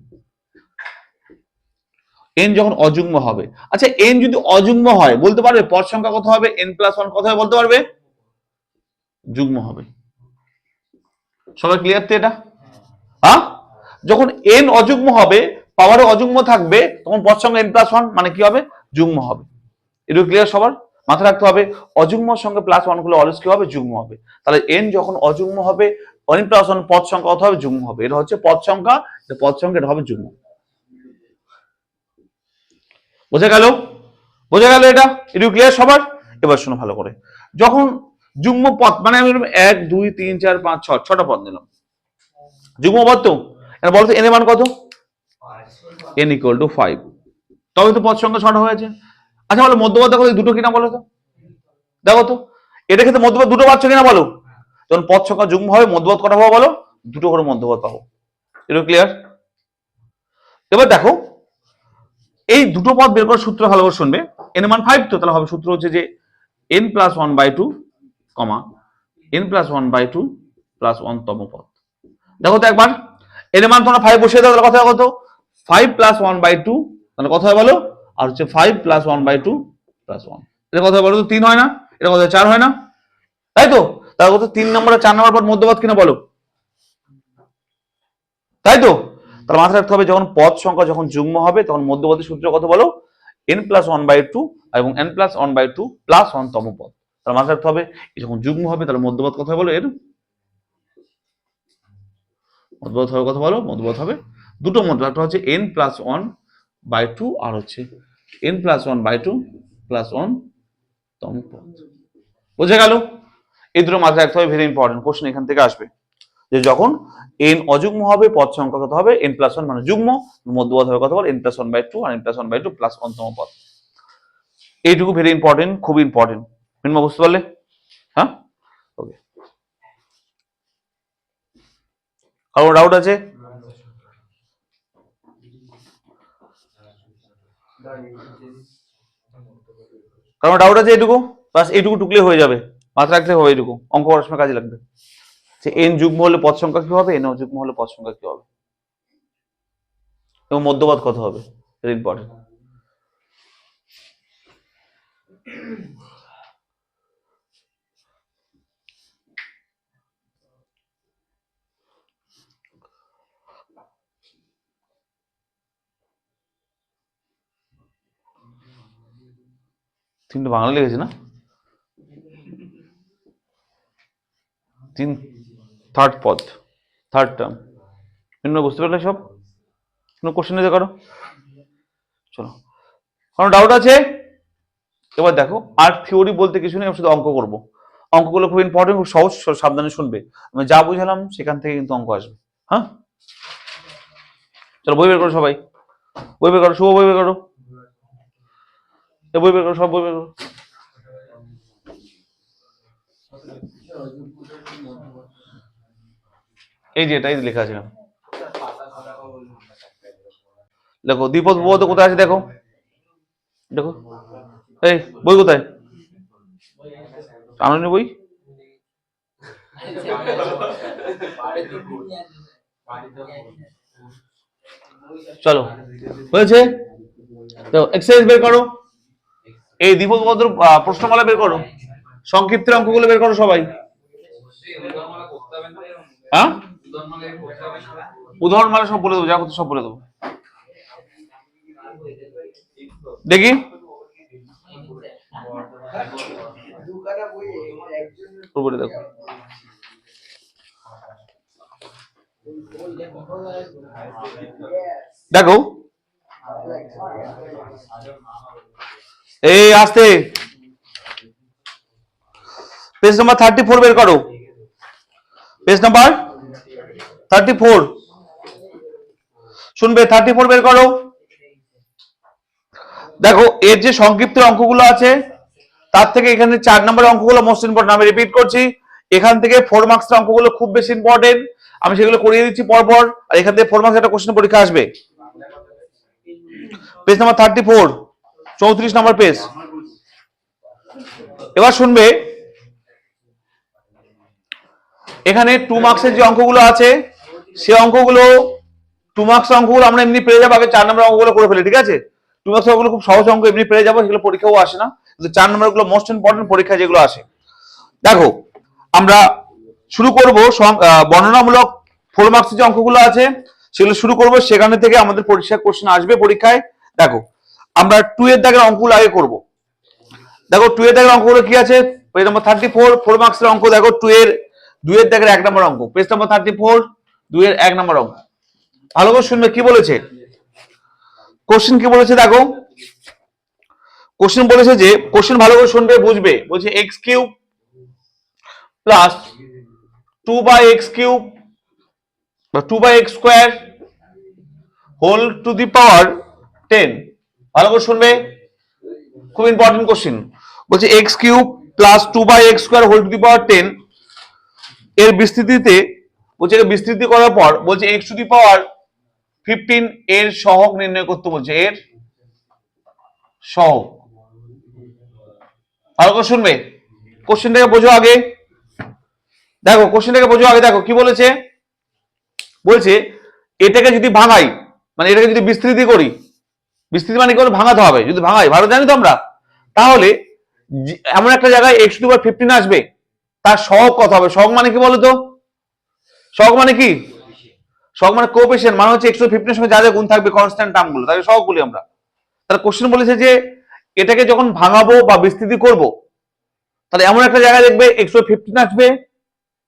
Speaker 1: n যখন অযুগ্ম হবে, আচ্ছা n যদি অযুগ্ম হয় বলতে পারবে পদ সংখ্যা কত হবে, n প্লাস 1 কত হবে বলতে পারবে, যুগ্ম হবে। সবাই ক্লিয়ার তো এটা, হ্যাঁ? যখন n অযুগ্ম হবে, পাওয়ারে অযুগ্ম থাকবে, তখন পদ সংখ্যা n প্লাস 1 মানে কি হবে, যুগ্ম হবে। এটা ক্লিয়ার সবার, মাথায় রাখতে হবে, অযুগ্মর সঙ্গে প্লাস 1 করলে অলওয়েজ কি হবে, যুগ্ম হবে। তাহলে n যখন অযুগ্ম হবে n প্লাস 1 পদ সংখ্যা কত হবে, যুগ্ম হবে। এটা হচ্ছে পদ সংখ্যা, এটা হবে যুগ্ম। বোঝা গেল, বোঝা গেল এটা, এটা ক্লিয়ার সবার। এবার শোনো ভালো করে, যখন যুগ্ম পদ মানে আমি 1 2 3 4 5 6 ছটা পদ নিলাম, যুগ্ম পদ তো, এবার বলতো n এর মান কত, n ইকুয়াল টু 5, তবে তো পদ সংখ্যা 6টা হয়েছে। আচ্ছা বলো মধ্যপদ দেখো দুটো কিনা বলো তো, দেখো তো এটা ক্ষেত্রে মধ্যপদ দুটো পাচ্ছ কিনা বলো, যখন পদ সংখ্যা যুগ্ম হবে মধ্যপদ কটা পাবো বলো, দুটো করে মধ্যপদ পাবো। এটা ক্লিয়ার। এবার দেখো এই দুটো পদ বের করার সূত্র ভালো করে শুনবে, n এর মান 5 তো, তাহলে হবে সূত্র হচ্ছে যে n প্লাস 1/2 কমা n প্লাস 1/2 প্লাস 1তম পদ। দেখো তো একবার n এর মান তোমরা 5 বসিয়ে দাও, তাহলে কথা কত, 5 প্লাস 1/2 তাহলে কথা হয় বলো, আর হচ্ছে 5 প্লাস 1/2 প্লাস 1, এটা কথা বলো তো 3 হয় না, এটা কথা 4 হয় না, তাই তো, তাহলে কত 3 নম্বর আর 4 নম্বর পদ মধ্যপদ কিনা বলো, তাই তো। তাহলে মাথায় রাখতে হবে যখন পদ সংখ্যা যখন যুগ্ম হবে তখন মধ্যপদের সূত্র কত বলো, n প্লাস 1/2 এবং n প্লাস 1/2 প্লাস 1তম পদ। তাহলে মাথায় রাখতে হবে যখন যুগ্ম হবে তাহলে মধ্যপদ কত হবে বলো, এর মধ্যপদ হবে কত বলো, মধ্যপদ হবে দুটো মধ্যপদ, একটা হচ্ছে n প্লাস 1/2 আর হচ্ছে n প্লাস 1/2 প্লাস 1তম পদ। বোঝা গেল, এই দুটো মাথায় রাখতে হবে, ভেরি ইম্পর্টেন্ট, কোশ্চেন এখান থেকে আসবে যে যখন n অযুগ্ম হবে পদ সংখ্যা কত হবে, n প্লাস 1 মানে যুগ্ম, মধ্যপদ হবে কত বল, n প্লাস 1/2 আর n প্লাস 1/2 প্লাস 1তম পদ। এইটুকু ভেরি ইম্পর্টেন্ট, খুব ইম্পর্টেন্ট, মিনিমাম বুঝতে পারলে, হ্যাঁ ওকে। কারো ডাউট আছে, কারো ডাউট আছে, এইটুকু বাস, এইটুকু টুকলে হয়ে যাবে, মাথায় রাখতে হবে, এইটুকু অঙ্ক করার সময় কাজে লাগবে, যে n যুগ্ম হলে পদ সংখ্যা কি হবে, n অযুগ্ম হলে পদ সংখ্যা কি হবে, এবং মধ্যপদ কত হবে, ভেরি ইম্পর্টেন্ট। তিনটে বাংলা লেগেছে না, তিন থার্ড পদ, থার্ড টার্ম, বুঝতে পারলে সব, কোনো কোশ্চেন নিতে করো, চলো কোনো ডাউট আছে। এবার দেখো আর থিওরি বলতে কিছু নেই, আমি শুধু অঙ্ক করবো, অঙ্কগুলো খুব ইম্পর্টেন্ট, খুব সহজ, সাবধানে শুনবে, আমি যা বুঝালাম সেখান থেকে কিন্তু অঙ্ক আসবে, হ্যাঁ। চলো বই বের করো সবাই, বই বের করো, শুভ বই বের করো, বই বের করো, সব বই বের করো। এই যে এটাই লেখা আছে, দেখো দ্বিপদ উপপদ কোথায় আছে, দেখো দেখো, এই বই কোথায়, আননি বই, চলো হয়েছে, তো এক্সারসাইজ বের করো, এই দ্বিপদ পদ্ধতির প্রশ্নমালা বের করো, সংক্ষিপ্তের অঙ্কগুলো বের করো সবাই। হ্যাঁ, উদাহরণ মানে সব বলে দেবো, যা করতে সব বলে দেবো। দেখি দেখো, দেখো এই আসতে পেজ নাম্বার 34 বের করো, পেজ নাম্বার 34 শুনবে, 34 বের করো। দেখো এর যে সংক্ষিপ্ত অঙ্কগুলো আছে তার থেকে এখানে 4 নম্বরের অঙ্কগুলো মোস্ট ইম্পর্টেন্ট, আমি রিপিট করছি। এখান থেকে 4 মার্কসের অঙ্কগুলো খুব বেশি ইম্পর্টেন্ট, আমি সেগুলো করিয়ে দিচ্ছি পরপর। আর এখান থেকে 4 মার্কস একটা কোশ্চেন পরীক্ষা আসবে। পেজ নাম্বার 34, 34 নম্বর পেজ। এবার শুনবে, এখানে 2 মার্কসের যে অঙ্কগুলো আছে সে অঙ্কগুলো 2 মার্কস অঙ্কগুলো আমরা এমনি পেয়ে যাবো, আগে 4 নম্বর অঙ্কগুলো করে ফেলি, ঠিক আছে? 2 মার্কস অঙ্কগুলো খুব সহজ অঙ্ক, এমনি পেয়ে যাবো, সেগুলো পরীক্ষাও আসে না, কিন্তু 4 নম্বর গুলো মোস্ট ইম্পর্টেন্ট পরীক্ষা যেগুলো আসে। দেখো আমরা শুরু করব বর্ণনামূলক 4 মার্কসের যে অঙ্কগুলো আছে সেগুলো শুরু করব, সেখানে থেকে আমাদের পরীক্ষায় কোশ্চেন আসবে পরীক্ষায়। দেখো আমরা 2 এর দাগের অঙ্কগুলো আগে করব। দেখো 2 এর দাগের অঙ্কগুলো কি আছে, পেজ নাম্বার 34, 4 মার্কসের অঙ্ক। দেখো 2 এর দাগের 1 নম্বর অঙ্ক, পেজ নাম্বার 34, 2 এর 1 নম্বর অঙ্ক। ভালো করে শুনবে কি বলেছে, কোশ্চেন কি বলেছে। দেখো কোশ্চেন বলেছে যে, কোশ্চেন ভালো করে শুনবে বুঝবে, বলছে x cube plus 2/x cube বা 2/x square whole to the power 10। ভালো করে শুনবে, খুব ইম্পর্টেন্ট কোশ্চেন। বলছে x cube plus 2/x square whole to the power 10 এর বিস্তৃতিতে, বলছে এর বিস্তৃতি করার পর বলছে x টু দি পাওয়ার 15 এর সহগ নির্ণয় করতে বলছে, এর সহগ। ভালো করে শুনবে, কোশ্চেনটাকে বোঝো আগে। দেখো কোশ্চেনটাকে বোঝো আগে, দেখো কি বলেছে, বলছে এটাকে যদি ভাঙাই, মানে এটাকে যদি বিস্তৃতি করি, বিস্তৃতি মানে কি করে ভাঙাতে হবে, যদি ভাঙাই ভালো জানি তো আমরা, তাহলে এমন একটা জায়গায় x টু দি পাওয়ার 15 আসবে, তার সহগ কত হবে? সহগ মানে কি বলতো, সহগ মানে কি, সহগ মানে কোএফিশিয়েন্ট, মানে হচ্ছে x টু দি 15 এর সঙ্গে যা যা গুণ থাকবে কনস্ট্যান্ট টার্মগুলো, তাকে সহগ বলি আমরা। তাহলে কোশ্চেন বলেছে যে এটাকে যখন ভাঙাবো বা বিস্তৃতি করব, তাহলে এমন একটা জায়গায় দেখবে x টু দি 15 আসবে,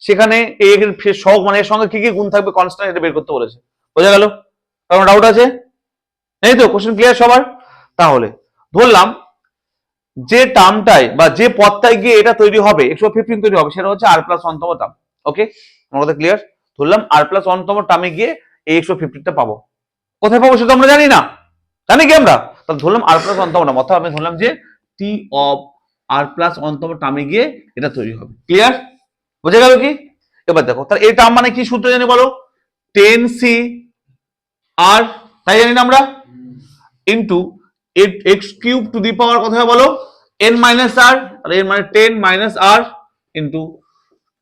Speaker 1: সেখানে এর সহগ মানে এর সঙ্গে কি কি গুণ থাকবে কনস্ট্যান্ট, এটা বের করতে বলেছে। বোঝা গেল? কারণ ডাউট আছে নেই তো? কোশ্চেন ক্লিয়ার সবার? তাহলে ধরলাম যে টার্মটাই বা যে পদটায় গিয়ে এটা তৈরি হবে, 115 তৈরি হবে, সেটা হচ্ছে r প্লাস 1 তম টার্ম। ওকে, আমার কথা ক্লিয়ার? ধরলাম r প্লাস 1 তম টার্মে গিয়ে এই 115টা পাবো। কোথায় পাবো সেটা আমরা জানি না, জানি কি আমরা? তাহলে ধরলাম r প্লাস 1 তম টার্ম, অর্থাৎ আমি ধরলাম যে t অফ r প্লাস 1 তম টার্মে গিয়ে এটা তৈরি হবে। ক্লিয়ার? বোঝা গেল কি? এবার দেখো তাহলে এই টার্ম মানে কি সূত্র জানি বলো, 10c r, তাই জানি না আমরা, into x cube to the power কথা বলো n মাইনাস r, তাহলে এর মানে 10 মাইনাস r into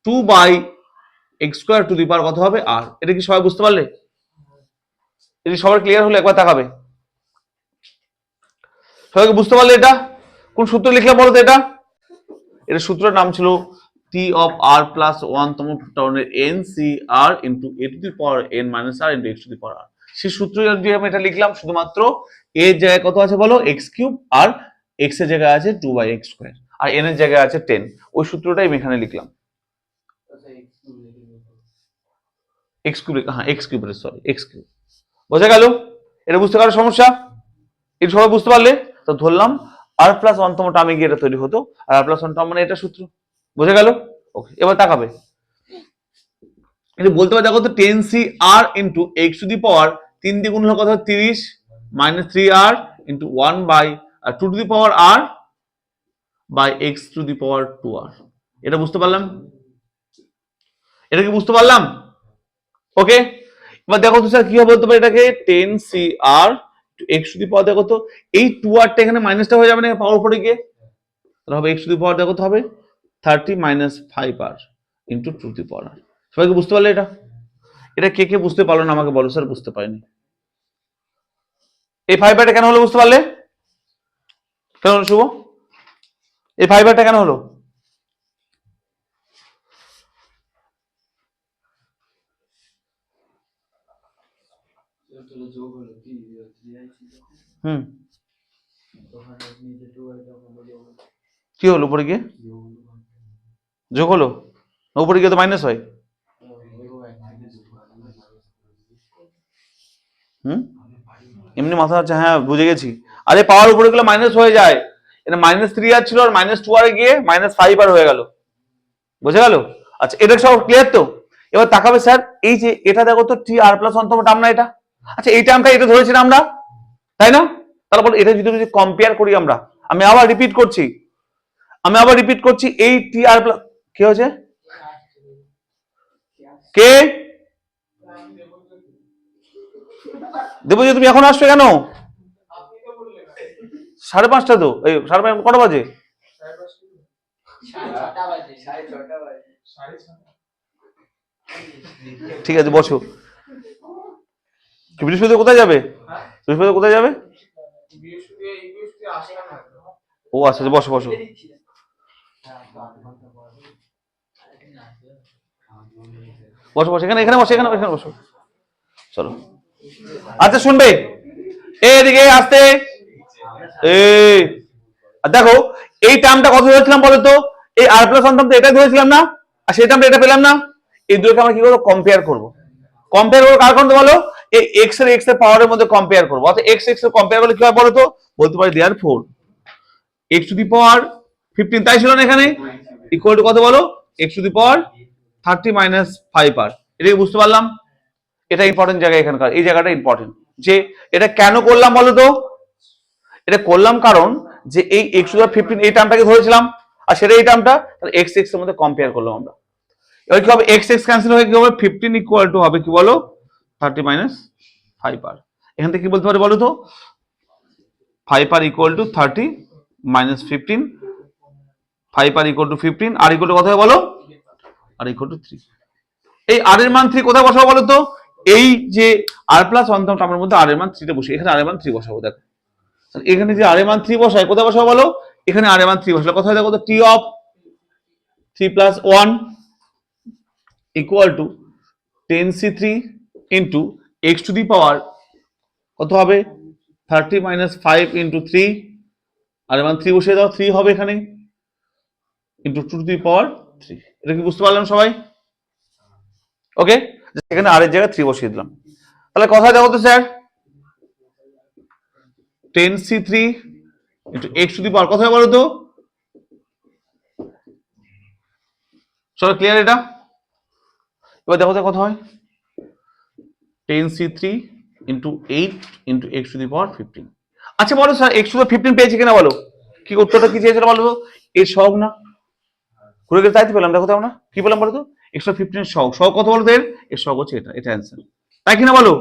Speaker 1: 2/x square to the power কত হবে r। এটা কি সবাই বুঝতে পারলে? যদি সবার ক্লিয়ার হলো একবার তাকাবে, সবাইকে বুঝতে পারলে এটা কোন সূত্র লিখলাম বলো তো? এটা সূত্রের নাম ছিল t অফ r প্লাস 1 তম টার্মের ncr into a to the power n minus r into x to the power r। সেই সূত্র দিয়ে আমি এটা লিখলাম, শুধুমাত্র a এর জায়গায় কত আছে বলো, x কিউব, আর x এর জায়গায় আছে 2/x স্কয়ার, আর n এর জায়গায় আছে 10। ওই সূত্রটাই আমি এখানে লিখলাম, x কিউব, হ্যাঁ x cube, sorry x cube. বোঝা গেল? এটা বুঝতে পারো সমস্যা? এটা সবাই বুঝতে পারলে? তো ধরলাম r প্লাস 1 তম টার্মে গিয়ে এটা তৈরি হতো, আর r প্লাস 1 টার্ম মানে এটা সূত্র। বোঝা গেল? ওকে, এবার তাকাবে, এটা বলতে পারে দেখো তো 10c r into x to the power 3 দিয়ে গুণ হলো কত, 30 minus 3r into 1/2 to the power r by x to the power 2r। এটা বুঝতে পারলাম? এটা কি বুঝতে পারলাম? ওকে, এবার দেখো তো স্যার কি হবে বলতে পারে, এটাকে 10cr x টু দি পাওয়ার, দেখো তো এই 2r টা এখানে মাইনাসটা হয়ে যাবে না পাওয়ার উপরে গিয়ে, তাহলে হবে x টু দি পাওয়ার, দেখো তো হবে 30 minus 5r into 2 to the power r। সবাইকে বুঝতে পারলে এটা? এটা কে কে বুঝতে পারলো না আমাকে বলো, স্যার বুঝতে পারিনি। এই 5 কেন হলো বুঝতে পারলে? কেন শুভ? এই ফাইবারটা কেন হলো? হুম, কি হলো উপরে গিয়ে? যোগ হলো, উপরে গিয়ে তো মাইনাস হয়। হুম, এমনি মাথা আছে, হ্যাঁ বুঝে গেছি। আরে পাওয়ার উপরে গেলে মাইনাস হয়ে যায়, এটা -3 আর ছিল, আর -2 আর গিয়ে -5 আর হয়ে গেল, বুঝে গেল? আচ্ছা, এটা সব ক্লিয়ার তো? এবার তাকাবে স্যার, এই যে এটা দেখো তো টি আর প্লাস অন্তম টার্ম না এটা? আচ্ছা, এই টার্মটা এটা ধরেছিলাম আমরা, তাই না? তারপর এটা যদি কম্পেয়ার করি আমরা, আমি আবার রিপিট করছি, এই টি আর প্লাস, কি হয়েছে? কে দেবো যে তুমি এখন আসবে কেন? 5:30 তো, এই 5:30 কটা বাজে? ঠিক আছে, বসো। বৃহস্পতিবার কোথায় যাবে? বৃহস্পতিবার কোথায় যাবে? ও আচ্ছা, বসো বসো। বসো বসো, এখানে বসো, এখানে বসো, চলো। আচ্ছা শুনবে, এদিকে আসতে, এই দেখো, এই টার্মটা কত ধরেছিলাম বলো তো? এই আর প্লাস ওয়ান টার্ম তো এটা ধরেছিলাম না, আর সেই টার্মটা এটা পেলাম না। এই দুটোকে আমরা কি করবো? কম্পেয়ার করবো। কার করতে বলো? এই এক্স এর পাওয়ারের মধ্যে কম্পেয়ার করবো। অর্থাৎ এক্স এর কম্পেয়ার করলে কি হয় বলো তো? বলতে পারি therefore x to the power 15, তাই ছিল না এখানে, ইকুয়াল টু কত বলো? x to the power 30 minus 5 আর। এটা বুঝতে পারলাম? এটা ইম্পর্টেন্ট জায়গা, এখানকার এই জায়গাটা ইম্পর্টেন্ট। যে এটা কেন করলাম বলো তো? এটা করলাম কারণ যে এই x টু দি পাওয়ার 15 এই টার্মটাকে ধরেছিলাম, আর সেটা এই টার্মটা, তাহলে x এর মধ্যে কম্পেয়ার করলাম আমরা। এবার কি হবে? x ক্যান্সেল হয়ে কি হবে? 15 ইকুয়াল টু হবে কি বলো? 30 মাইনাস 5 আর। এখান থেকে কি বলতে পারি বলো তো? 5 r equal to 30 minus 15, 5 r equal to 15, r equal to কত হয় বলো? R equal to 3। এই আর এর মান 3 কোথায় বসাবো বলো তো? এই যে আর প্লাস ওয়ান টার্মের মধ্যে আর এর মান 3 টা বসে, এখানে আর এর মান 3 বসাবো। দেখো এখানে যে আর এর মান 3 বসায়, কোথায় বসাবো বলো? এখানে আর এর মান 3 বসালে কোথায় দেখো তো? T of 3 plus 1 equal to 10c3 into x to the power কত হবে? 30 মাইনাস 5 ইন্টু 3, আর এর মান 3 বসিয়ে দাও, 3 হবে এখানে, ইন্টু 2 টু দি পাওয়ার 3। এটা কি বুঝতে পারলাম সবাই? ওকে, এখানে আর এর জায়গায় 3 বসিয়ে দিলাম। তাহলে কথায় দেখো তো sir, 10c3 into x to the power কত হয় বলো তো? সবাই ক্লিয়ার এটা? এবার দেখো তো কত হয়? 10c3 into 8 into x to the power 15। আচ্ছা বলো স্যার, এক্স টু দি 15 পেয়েছি কিনা বলো? কি উত্তরটা কি চেয়েছিল বলো তো? এর সহগ না, ঘুরে গেলে তাই তো পেলাম। দেখো তো আমরা কি পেলাম বলো তো? এক্স টু দি 15 এর সহগ, কত বলো তো? এর সহগ হচ্ছে এটা, এটা অ্যান্সার, তাই কিনা বলো?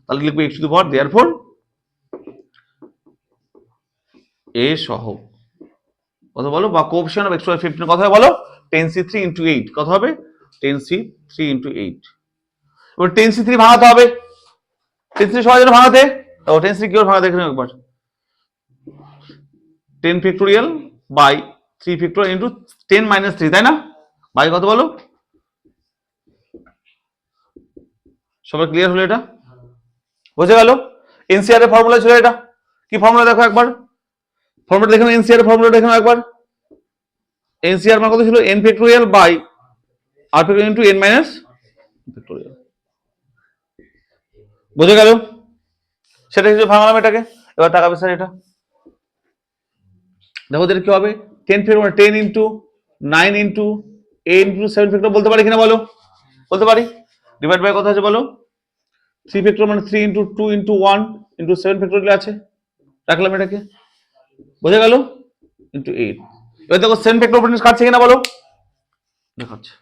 Speaker 1: তাহলে লিখবো x to the power therefore এ সহগ কত বলো, বা coefficient of x to the 15 কত হয় বলো? 10c3 ইন্টু 8 কত হবে? 10c3 into 8। এবার 10c3 ভাঙাতে হবে, 10c3 সবাই যেন ভাঙাতে। ও 10c3 কি করে ভাঙাতে দেখে একবার। 10 factorial by 3 factorial into 10 minus 3, তাই না? বাই কত বলো? সবাই ক্লিয়ার হলো? এটা বুঝে গেল? এনসিআর এর ফর্মুলা ছিল এটা। কি ফর্মুলা দেখো একবার, ফর্মুলা দেখো, এনসিআর এর ফর্মুলা দেখো একবার। এনসিআর মান কত ছিল? n factorial by r factorial into n minus factorial. বুঝে গেল? সেটা হিসেবে ভাঙলাম এটাকে। এবার তাকাবে স্যার, এটা দেখো এটা কি হবে? 10 factorial 10 into 9 into a into 7 factorial বলতে পারি কিনা বলো? বলতে পারি। ডিভাইড বাই কত আছে বলো? 3 ফ্যাক্টোরিয়াল মানে 3 ইনটু 2 ইনটু 1 ইনটু 7 ফ্যাক্টোরিয়াল আছে, রাখলাম এটাকে। বুঝে গেল? ইনটু 8। এবার দেখো 7 ফ্যাক্টোরিয়াল কাটছে কিনা বলো? দেখাচ্ছে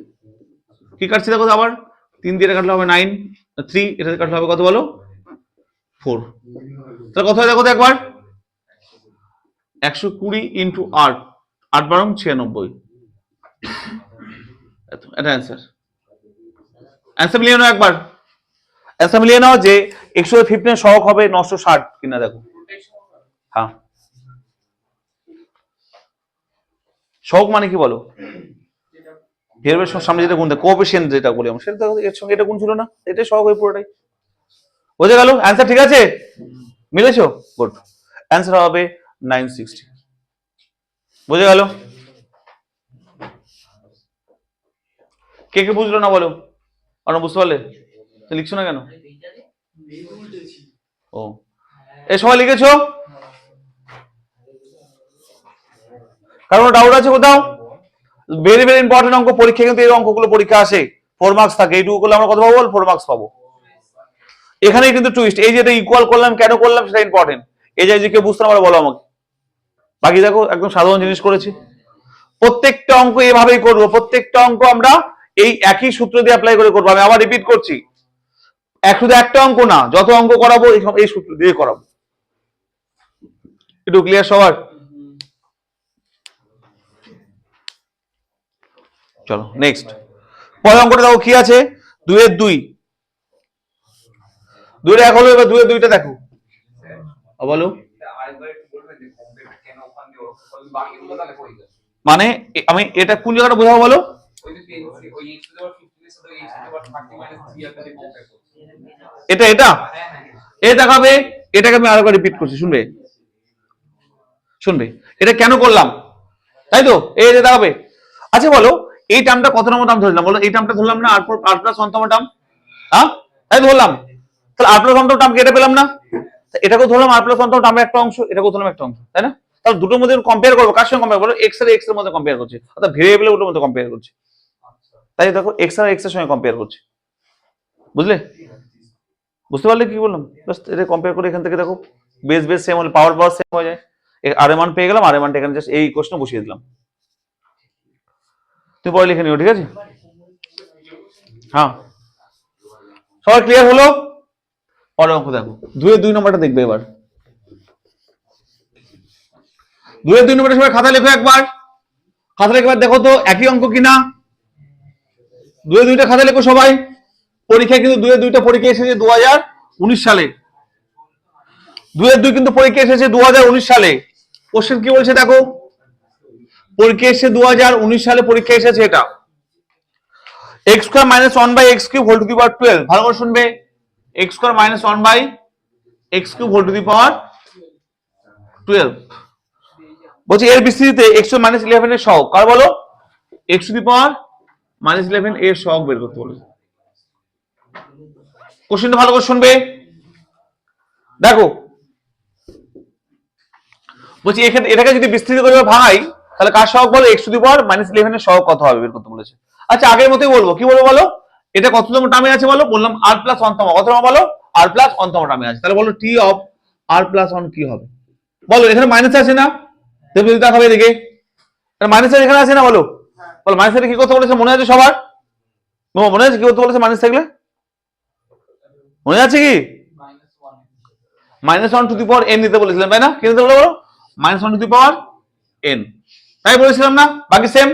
Speaker 1: কি কাটছে দেখো, আবার 3 দিয়ে কাটলে হবে 9, 3 এটা কাটলে হবে কত বলো? 4। তাহলে কত হয় দেখো তো একবার? 120 ইন্টু 8, 8 বারং 96। এটা অ্যান্সার। অ্যান্সার মিলিয়ে নাও একবার, অ্যান্সার মিলিয়ে নাও যে 115 সহগ হবে 960 কিনা দেখো। হ্যাঁ সহগ মানে কি বলো? ভেরিয়েবলের সামনে যেটা গুণ দেয়, কোএফিসিয়েন্ট যেটা বলি আমরা, সেটা এর সঙ্গে এটা গুণ ছিল না, এটাই সহগ হয়ে পুরোটাই। বোঝা গেল? অ্যান্সার ঠিক আছে? মিলেছো? গুড। অ্যান্সার হবে 960। বোঝা গেল? কে কে বুঝলো না বলো? আমরা বুঝতে পারলে লিখছো না কেন? ও, এ সবাই লিখেছো? কারণ ডাউট আছে কোথাও? ভেরি ভেরি ইম্পর্টেন্ট অঙ্ক, পরীক্ষা কিন্তু এই অঙ্কগুলো পরীক্ষা আসে, 4 মার্কস থাকে, এইটুকু করলে আমরা কত পাবো? 4 মার্কস পাবো। এখানে কিন্তু টুইস্ট, এই যে এটা ইকুয়াল করলাম, কেন করলাম সেটা ইম্পর্টেন্ট। এই যে কেউ বুঝতে না পারে বলো আমাকে। বাকি দেখো একদম সাধারণ জিনিস করেছি। প্রত্যেকটা অঙ্ক এভাবেই করবো, প্রত্যেকটা অঙ্ক আমরা এই একই সূত্র দিয়ে অ্যাপ্লাই করে করবো। আমি আবার রিপিট করছি, শুধু একটা অঙ্ক না, যত অঙ্ক করাবো এই সূত্র দিয়ে করাবো। একটু ক্লিয়ার সবার? চলো নেক্সট, পরের অঙ্কটা দেখো কি আছে। 2 এর 2, 2 এর 1 হলো, এবার 2 এর 2টা দেখো। বলো মানে আমি এটা কোন জায়গাটা বোঝাবো বলো? এটা এটা এ দেখাবে, এটাকে আমি আরেকবার রিপিট করছি, শুনবে শুনবে এটা কেন করলাম, তাই তো? এই যে দেখাবে। আচ্ছা বলো, এই টার্মটা কত নম্বর টার্ম ধরলাম বলো? এই টার্মটা ধরলাম না আর প্লাস 1 তম টার্ম, হ্যাঁ তাই ধরলাম। তাহলে আর প্লাস 1 তম টার্ম কেটে পেলাম না? এটাকেও ধরলাম আর প্লাস 1 তম টার্মের একটা অংশ, এটাকেও ধরলাম একটা অংশ, তাই না? তাহলে দুটোর মধ্যে কম্পেয়ার করবো, কার সঙ্গে কম্পেয়ার করবো? এক্স আর এক্স এর মধ্যে কম্পেয়ার করছি, অর্থাৎ ভেরিয়েবলের ওটার মধ্যে কম্পেয়ার করছি। তাই দেখো এক্স আর এক্স এর সঙ্গে কম্পেয়ার করছি, বুঝলে? বুঝতে পারলে কি বললাম? জাস্ট এটা কম্পেয়ার করে এখান থেকে দেখো, বেস বেস সেম হলে পাওয়ার পাওয়ার সেম হয়ে যায়। আর এর মান পেয়ে গেলাম, আর এর মানটা এখানে জাস্ট এই কোশ্চেনে বসিয়ে দিলাম। তুই পরে লিখে নিও, ঠিক আছে? হ্যাঁ, সবাই ক্লিয়ার হলো? পরের অঙ্ক দেখো, 2 এর 2 নম্বরটা দেখবে এবার। 2 এর 2 নম্বরের সবাই খাতা লেখো একবার, খাতা একবার দেখো তো একই অঙ্ক কিনা। 2 এর 2টা খাতা লেখো সবাই। পরীক্ষা কিন্তু 2 এর 2টা পরীক্ষা এসেছে 2019 সালে। 2 এর 2 কিন্তু পরীক্ষা এসেছে 2019 সালে। কোশ্চেন কি বলছে দেখো, পরীক্ষা এসেছে 2019 সালে, পরীক্ষা এসেছে এটা x square minus 1 by x cube whole to the power 12। ভালো করে শুনবে, x square minus 1 by x cube whole to the power 12 বলছে এর বিস্তৃতিতে x টু মাইনাস 11 এর সহগ, কার বলো? x to the power minus 11 এর সহগ বের করতে বলে। কোশ্চেনটা ভালো করে শুনবে, দেখো বলছি এটাকে যদি বিস্তৃত করে ভাঙাই, তাহলে কার সহগ বলো? x to the power minus 11 এর সহগ কত হবে বের করতে বলেছে। আচ্ছা আগের মতোই বলবো, কি বলবো বলো? এটা কততম টার্মে আছে বলো? বললাম r প্লাস 1 তম। কত তম বলো? r প্লাস 1 তম টার্মে আছে। তাহলে বলো t অফ r প্লাস 1 কি হবে বলো? এখানে মাইনাস আছে না? দেখাবে এদিকে, মাইনাস এখানে আছে না? বলো বলো মাইনাস কি করতে বলেছে, মনে আছে সবার? মনে আছে কি করতে বলেছে মাইনাস থাকলে? মনে আছে কি? Minus 1 to the power n নিতে বলেছিলাম, তাই না? কি নিতে বলো? Minus 1 to the power n, তাই বলেছিলাম না? বাকি সেম।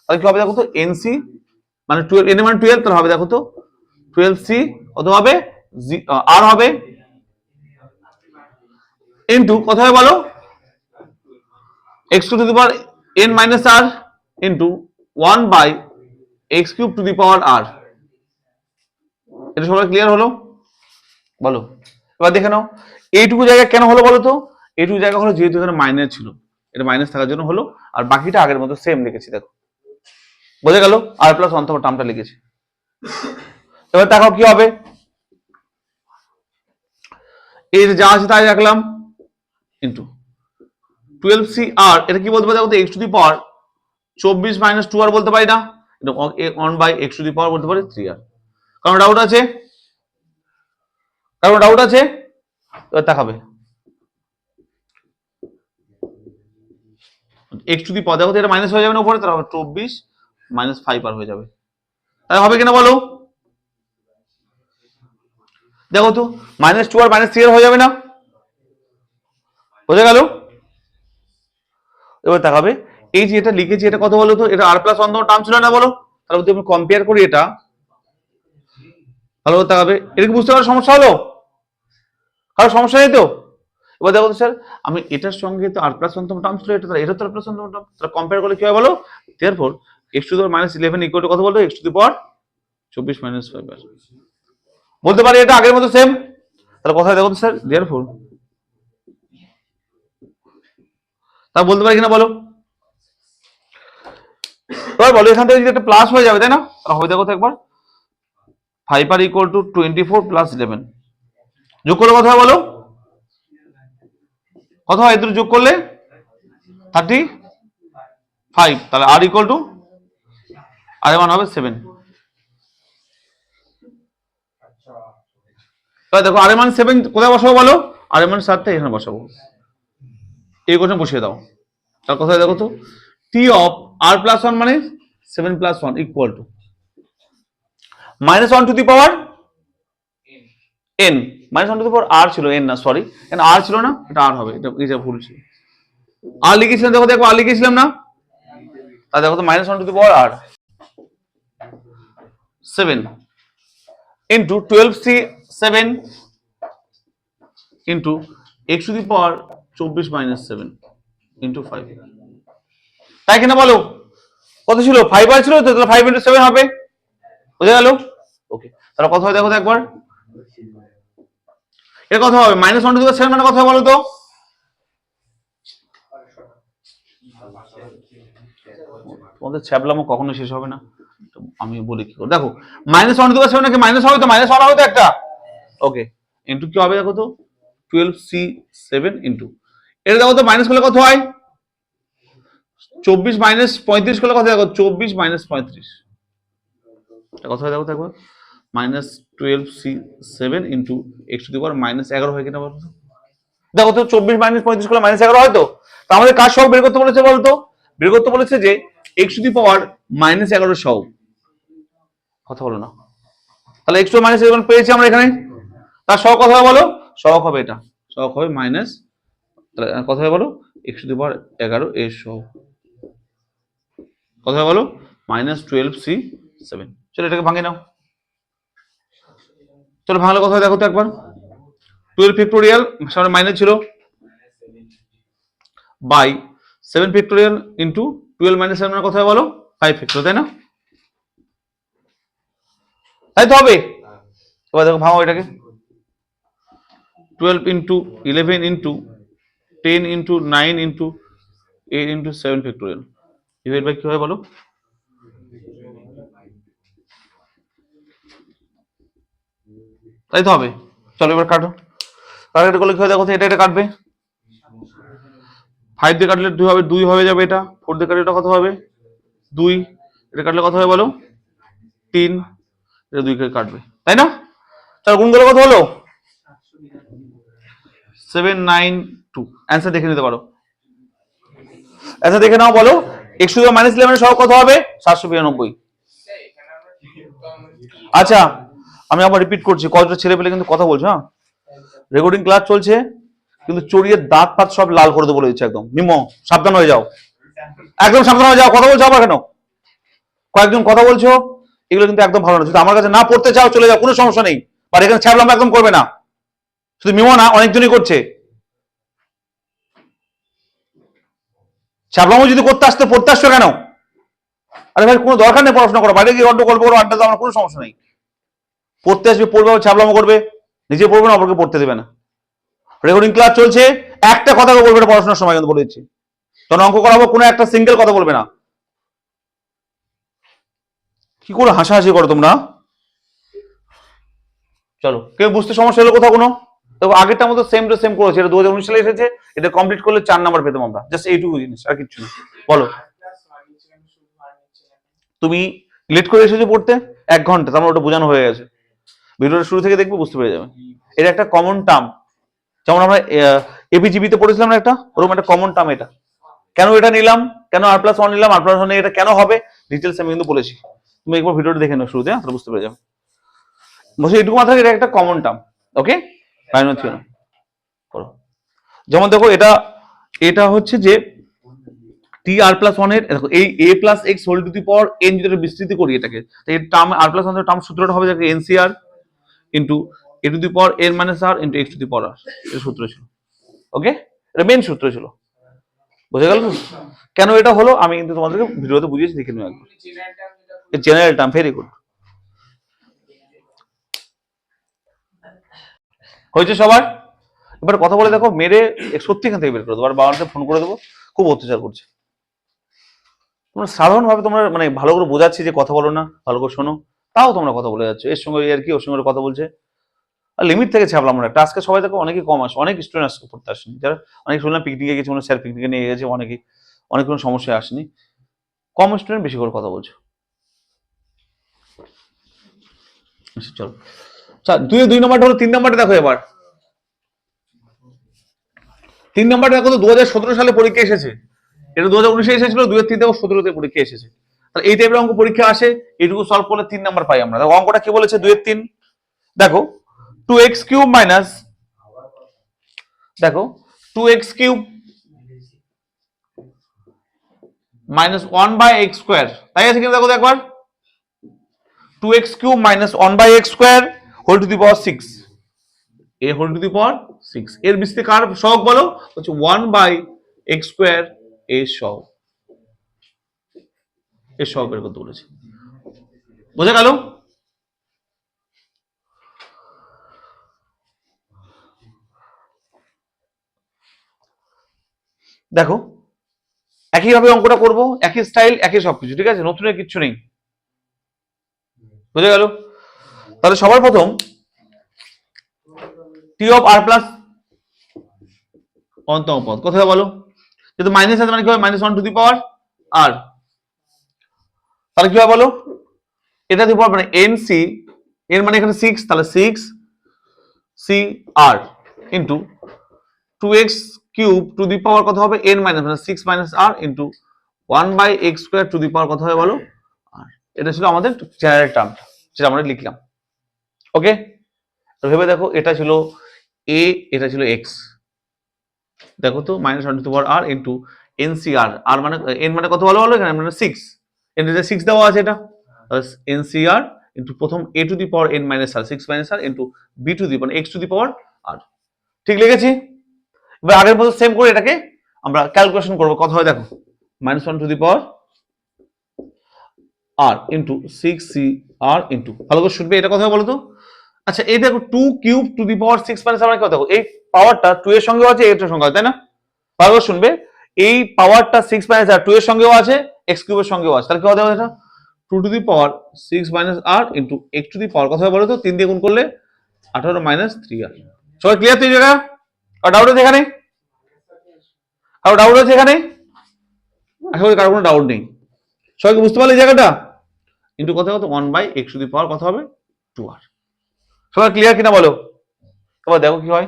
Speaker 1: তাহলে কি হবে দেখো তো, nc মানে 12, n মানে 12, তাহলে হবে দেখো তো 12c কত হবে? r হবে ইনটু কত হবে বলো? x to the power n minus r into 1 by x cube to the power r। এটা সবাই ক্লিয়ার হলো? বলো এবার দেখে নাও এইটুকু জায়গা কেন হলো বলো তো? এইটুকু জায়গা হলো যেহেতু এখানে মাইনাস ছিল, এটা মাইনাস থাকার জন্য হলো, আর বাকিটা আগের মতো সেম লিখেছি দেখো, বোঝা গেল? আর প্লাস 1 তম টার্মটা লিখেছি। এবার দেখাও কি হবে, এই যা আছে তাই রাখলাম ইনটু 12cr, এটা কি বলতে পারি দেখো তো? x to the power 24 minus 2r বলতে পারি না? এটা 1 by x to the power বলতে পারি 3r। কারণ ডাউট আছে? কারণ ডাউট আছে? এবার দেখাবে x টু দি পাওয়ার, দেখো তো এটা মাইনাস হয়ে যাবে না উপরে, তাহলে হবে 24 মাইনাস 5r হয়ে যাবে। তাই হবে কিনা বলো? দেখো তো মাইনাস 2 আর মাইনাস 3 হয়ে যাবে না? বোঝা গেল? এবার দেখাবে এই যে এটা লিখেছি, এটা কত বলো তো? এটা r প্লাস 1 তম টার্ম ছিল না বলো? তাহলে যদি আমি কম্পেয়ার করি এটা, ভালো দেখাবে। এটা কি বুঝতে পারার সমস্যা হলো? কারো সমস্যা নেই তো? এবার দেখো তো স্যার আমি এটার সঙ্গে তো আর প্লাস 1 টার্ম ছিল, এটা তো আর প্লাস 1 টার্ম, তাহলে কম্পেয়ার করলে কি হয় বলো? Therefore x to the power -11 equal to কত বলতো? x টু দি পাওয়ার 24 - 5 বলতে পারি, এটা আগের মতো সেম। তাহলে কথা দেখো তো স্যার देयरफॉर তা বলতে পারি কিনা বলো? এবার বলো এখান থেকে যদি একটা প্লাস হয়ে যাবে তাই না, তাহলে হবে দেখো তো একবার 5r ইকুয়াল টু 24 প্লাস 11 যোগ করলে কত হয় বলো? কত হয় এদের যোগ করলে? 35। তাহলে r ইকুয়াল টু আর এর মান হবে 7। এবার দেখো আর এর মান 7 কোথায় বসাবো বলো? আর এর মান 7 টা এখানে বসাবো, এই কোণে বসিয়ে দাও। তার কথা দেখো তো t অফ r প্লাস 1 মানে 7 plus 1 equal two -1 to the power n, -1 to the power r ছিল n না, সরি এখানে r ছিল না, এটা r হবে, এটা ভুল ছিল। r লিখেছিলাম, দেখো দেখো r লিখেছিলাম না, তাহলে দেখো তো -1 to the power r 7 into 12c 7 into x to the power 24 - 7 into 5, তাই কিনা বলো? কত ছিল? 5r ছিল তো, তাহলে 5 ইনটু 7 হবে, বুঝা গেল? ওকে, তাহলে কত হয় দেখো তো একবার, এর কত হবে? -1 টু দি পাওয়ার 7 মানে কত হয় বলো তো? তোমাদের ছ্যাবলামো কখনো শেষ হবে না, আমি বলি কি করে। দেখো -1 টু দি পাওয়ার 7 নাকি মাইনাস হবে তো, -1 হবে তো একটা, ওকে, ইনটু কি হবে দেখো তো 12c 7 ইনটু এটা দেখো তো মাইনাস করলে কত হয়? 24 - 35 করলে কত দেখো? 24 - 35 এটা কত হয় দেখো তো একবার, -12c 7 into x to the power -11 হয় কিনা বলো তো? দেখো তো 24 - 35 করলে -11 হয় তো। তা আমাদের কার সহগ বের করতে বলেছে বলতো? বের করতে বলেছে যে x টু দি পাওয়ার -11 সহগ, কথা বলো না। তাহলে x টু -11 পেয়েছি আমরা এখানে, তার সহগ কত হবে বলো? সহগ হবে এটা, সহগ হবে মাইনাস, তাহলে কত হবে বলো? x টু দি পাওয়ার 11 এর সহগ কত হবে বলো? -12c 7। চলো এটাকে ভাঙে নাও, চলো ভাঙলে কথা হয় দেখো তো একবার, 12 ফ্যাক্টোরিয়াল সামনে মাইনাস ছিল বাই 7 ফ্যাক্টোরিয়াল ইনটু 12 - 7 মানে কত হয় বলো? 5 ফ্যাক্টোরিয়াল, তাই না? তাই তো হবে। এবার দেখো ভাঙো এটাকে, 12 into 11 into 10 into 9 into 8 into 7 factorial divide by কি হয় বলো? তাই তো হবে। চলো এবার কাটো, কাটাকাটি করলে কি হয় দেখো তো, এটা এটা কাটবে, 5 দিয়ে কাটলে 2 হবে, 2 হয়ে যাবে, এটা 4 দিয়ে কাটলে এটা কত হবে? 2, এটা কাটলে কত হবে বলো? 3, এটা 2 কে কাটবে, তাই না? চলো গুণ করলে কত হলো? 792। অ্যান্সার দেখে নিতে পারো, অ্যান্সার দেখে নাও, বলো x টু দি পাওয়ার -11 সহগ কত হবে? 792। আচ্ছা আমি আবার রিপিট করছি, কতটা ছেলে পেলে কিন্তু কথা বলছো, হ্যাঁ রেকর্ডিং ক্লাস চলছে, কিন্তু চড়িয়ে দাঁত ফাত সব লাল করে দেবো বলে দিচ্ছে, একদম মিমো সাবধান হয়ে যাও, একদম সাবধান হয়ে যাও। কথা বলছো আবার কেন? কয়েকজন কথা বলছো, এগুলো কিন্তু একদম ভালো না। যদি আমার কাছে না পড়তে চাও চলে যাও, কোনো সমস্যা নেই, আর এখানে ছ্যাবলাম একদম করবে না, শুধু মিমো না অনেকজনই করছে। ছ্যাবলামো যদি করতে আসতে পড়তে আসছো কেন? আরে ভাই কোনো দরকার নেই পড়াশোনা করো, বাইরে গিয়ে গল্প করো, আড্ডা দাও, আমার কোনো সমস্যা নেই। পড়তে আসবে, পড়বে, ছ্যাবলামো করবে, নিজে পড়বে না, অপরকে পড়তে দেবে না। রেকর্ডিং ক্লাস চলছে, একটা কথা বলবে না পড়াশোনার সময়, কিন্তু বলে দিচ্ছি, তখন অঙ্ক করাবো, কোনো একটা সিঙ্গেল কথা বলবে না। কি করে হাসাহাসি করো তোমরা? চলো কেউ বুঝতে সমস্যা হলো কোথাও কোনো? দেখো আগেরটা মতো সেম টু সেম করেছে, এটা 2019 সালে এসেছে, এটা কমপ্লিট করলে 4 নাম্বার পেতাম আমরা, জাস্ট এইটুকু জিনিস, আর কিছু না। বলো তুমি লেট করে এসেছো পড়তে 1 ঘন্টা, তার মানে ওটা বোঝানো হয়ে গেছে, ভিডিওটা শুরু থেকে দেখবে বুঝতে পেরে যাবে। এটা একটা কমন টার্ম, যেমন আমরা এপিজিবিতে পড়েছিলাম না একটা, ওরকম একটা কমন টার্ম এটা। কেন এটা নিলাম, কেন r+1 নিলাম, r+1 এটা কেন হবে, ডিটেলস আমি কিন্তু বলেছি, তুমি একবার ভিডিওটা দেখে নাও শুরুতে, তাহলে বুঝতে পেরে যাবে। বলছি এটুকু মাথায়, এটা একটা কমন টার্ম, ওকে ফাইনাল ছিল করো। যেমন দেখো এটা, এটা হচ্ছে যে tr+1 এর, দেখো এই a+x whole to the power n যদি এটা বিস্তৃতি করি এটাকে, তো এই টার্ম r+1 এর টার্ম সূত্রটা হবে যাকে ncr into a to the power n - r into x to the power r, এর সূত্র ছিল। ওকে, এটা মেন সূত্র ছিল, বুঝে গেল তো? কেন এটা হলো আমি কিন্তু তোমাদেরকে ভিডিওতে বুঝিয়েছি, দেখে নিও একবার। General term, very good. হয়েছে সবার? এবার কথা বলে দেখো, মেরে সত্যি এখান থেকে বের করে দেবো, আর বাবাকে ফোন করে দেবো, খুব অত্যাচার করছে। তোমরা সাধারণভাবে তোমরা মানে ভালো করে বোঝাচ্ছি যে কথা বলো না, ভালো করে শোনো, তাও তোমরা কথা বলে যাচ্ছ, এর সঙ্গে আর কি ওর সঙ্গে কথা বলছে, আর লিমিট থেকে ছাপলাম আমরা একটা। আজকে সবাই দেখো অনেকেই কম আসে, অনেক স্টুডেন্ট আসতে পড়তে আসেনি, যারা অনেক শুনলাম পিকনিকে গেছে, স্যার পিকনিকে নিয়ে গেছে, অনেকেই অনেক কোনো সমস্যায় আসেনি, কম স্টুডেন্ট বেশি করে কথা বলছো। চলো দুই নম্বরটা হলো, 3 নম্বরটা দেখো এবার। 3 নম্বরটা দেখো তো, 2017 সালে পরীক্ষা এসেছে, এটা 2019-এ এসেছিল, 2003 থেকে 17-তে পরীক্ষা এসেছে। তাহলে এই টাইপের অঙ্ক পরীক্ষা আসে, এইটুকু সলভ করলে 3 নাম্বার পাই আমরা। দেখো অঙ্কটা কি বলেছে, 2-3, দেখো 2x³ মাইনাস, দেখো 2x³ মাইনাস 1/x², তাই আছে কিনা দেখো তো একবার। 2x³ minus 1/x² whole to the power 6, a whole to the power 6, এর বিস্তার কার সহগ বলো, হচ্ছে 1/x² এর সহগ, এর সহগ বের করতে বলেছে, বোঝা গেল? দেখো একইভাবে অঙ্কটা করব, একই স্টাইল, একই সবকিছু, ঠিক আছে, নতুন কিচ্ছু নেই, বুঝে গেল? তাহলে সবার প্রথম টি অফ আর প্লাস অন্তম পদ কোথায় বলো, যেহেতু মাইনাস আছে মানে কি হবে, -1 টু দি পাওয়ার আর, তাহলে কি হবে বলো, এটা দি পাওয়ার মানে nc, এর মানে এখানে 6, তাহলে 6cr into 2x³ two the power কত হবে, n মাইনাস মানে 6 minus r into 1/x² to the power কত হবে বলো, আর। এটা ছিল আমাদের জেনারেল টার্মটা, যেটা আমরা লিখলাম, ওকে। ভেবে দেখো, এটা ছিল a, এটা ছিল x, দেখো তো -1 to the power r into ncr, আর মানে n মানে কত বলো এখানে, মানে 6, n এর 6 দেওয়া আছে, এটা ncr ইন্টু প্রথম a to the power n minus r, 6 minus r into b to the power x to the power r, ঠিক লিখেছি? এবার আগের মতো সেম করে এটাকে আমরা ক্যালকুলেশন করব, কত হয় দেখো, -1 to the power r into 6cr into, ভালো করে শুনবে, এটা কথা বলো তো। আচ্ছা এই দেখো 2³ two the power 6 minus r কত, দেখো এই পাওয়ারটা 2 এর সঙ্গেও আছে, 8 এর সঙ্গে আছে, তাই না? ভালো করে শুনবে, এই পাওয়ারটা 6 মাইনাস r 2 এর সঙ্গেও আছে, x³ এর সঙ্গেও আছে, তাহলে কি হবে এটা, 2 to the power 6 minus r into x to the power কত হবে বলো তো, 3 দিয়ে গুণ করলে 18 মাইনাস 3r। সবাই ক্লিয়ার তো এই জায়গা? আর ডাউট আছে এখানে? আর ডাউট আছে এখানে? আশা করি কারো কোনো ডাউট নেই, সবাইকে বুঝতে পারলে এই জায়গাটা। ইন্টু কত কত 1/x টু দি পাওয়ার কত হবে 2r। সবাই ক্লিয়ার কিনা বলো? এবার দেখো কি হয়,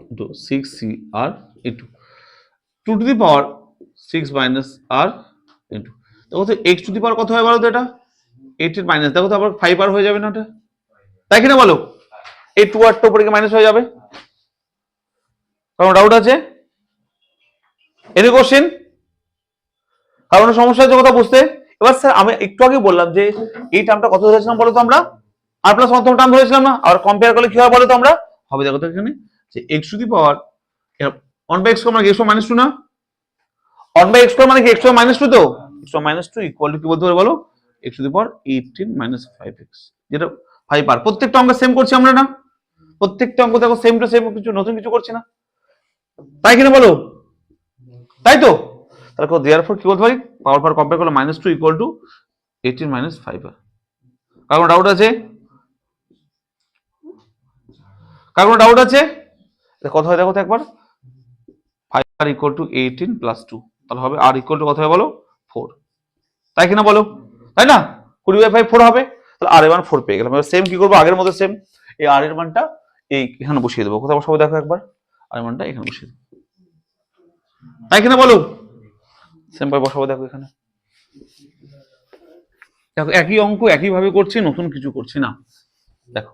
Speaker 1: into 6cr into 2 to the power 6 minus r into, দেখো তো x টু দি পাওয়ার কত হয় বলো তো, এটা 8 এর মাইনাস, দেখো তো আবার 5r হয়ে যাবে না ওটা, তাই কিনা বলো? এই 2r টা উপরে মাইনাস হয়ে যাবে, কারণ ডাউট আছে? Any question? কারণ সমস্যা হচ্ছে কথা বুঝতে? এবার স্যার আমি একটু আগে বললাম যে এই টার্মটা কত ধরেছিলাম বলো তো আমরা, আর প্লাস অন্তম টার্ম ধরেছিলাম না, আর কম্পেয়ার করলে কি হয় বলো তো আমরা, হবে দেখো তো এখানে যে x to the power 1/x² মানে x মাইনাস 2 না, 1/x² মানে কি x মাইনাস 2, তো x মাইনাস 2 ইকুয়াল টু কি বলতে পারবো বলো, x to the power 18 minus 5x, যেটা 5r। প্রত্যেকটা অঙ্ক সেম করছি আমরা না, প্রত্যেকটা অঙ্ক দেখো সেম টু সেম, কিছু নতুন কিছু করছি না, তাই কিনা বলো? তাই তো? তাহলে দেয়ারফর কি বলতে পারি, পাওয়ার পাওয়ার কম্পেয়ার করলে -2 ইকুয়াল টু 18 মাইনাস 5r। কারণ ডাউট আছে? কারণ ডাউট আছে? কত হয় দেখো তো একবার, 5r ইকুয়াল টু 18 প্লাস 2, তাহলে হবে r ইকুয়াল টু কত হবে বলো 4, তাই কিনা বলো? তাই না? 20/5 4 হবে, তাহলে r এর মান 4 পেয়ে গেলাম। এবার সেম কি করবো, আগের মতো সেম, এই r এর মানটা এই এখানে বসিয়ে দেবো, কোথাও সবাই দেখো একবার, r এর মানটা এখানে বসিয়ে দেবো, তাই কিনা বলো? সেম ভাবে বসাবো দেখো এখানে, দেখো একই অঙ্ক একই ভাবে করছি, নতুন কিছু করছি না। দেখো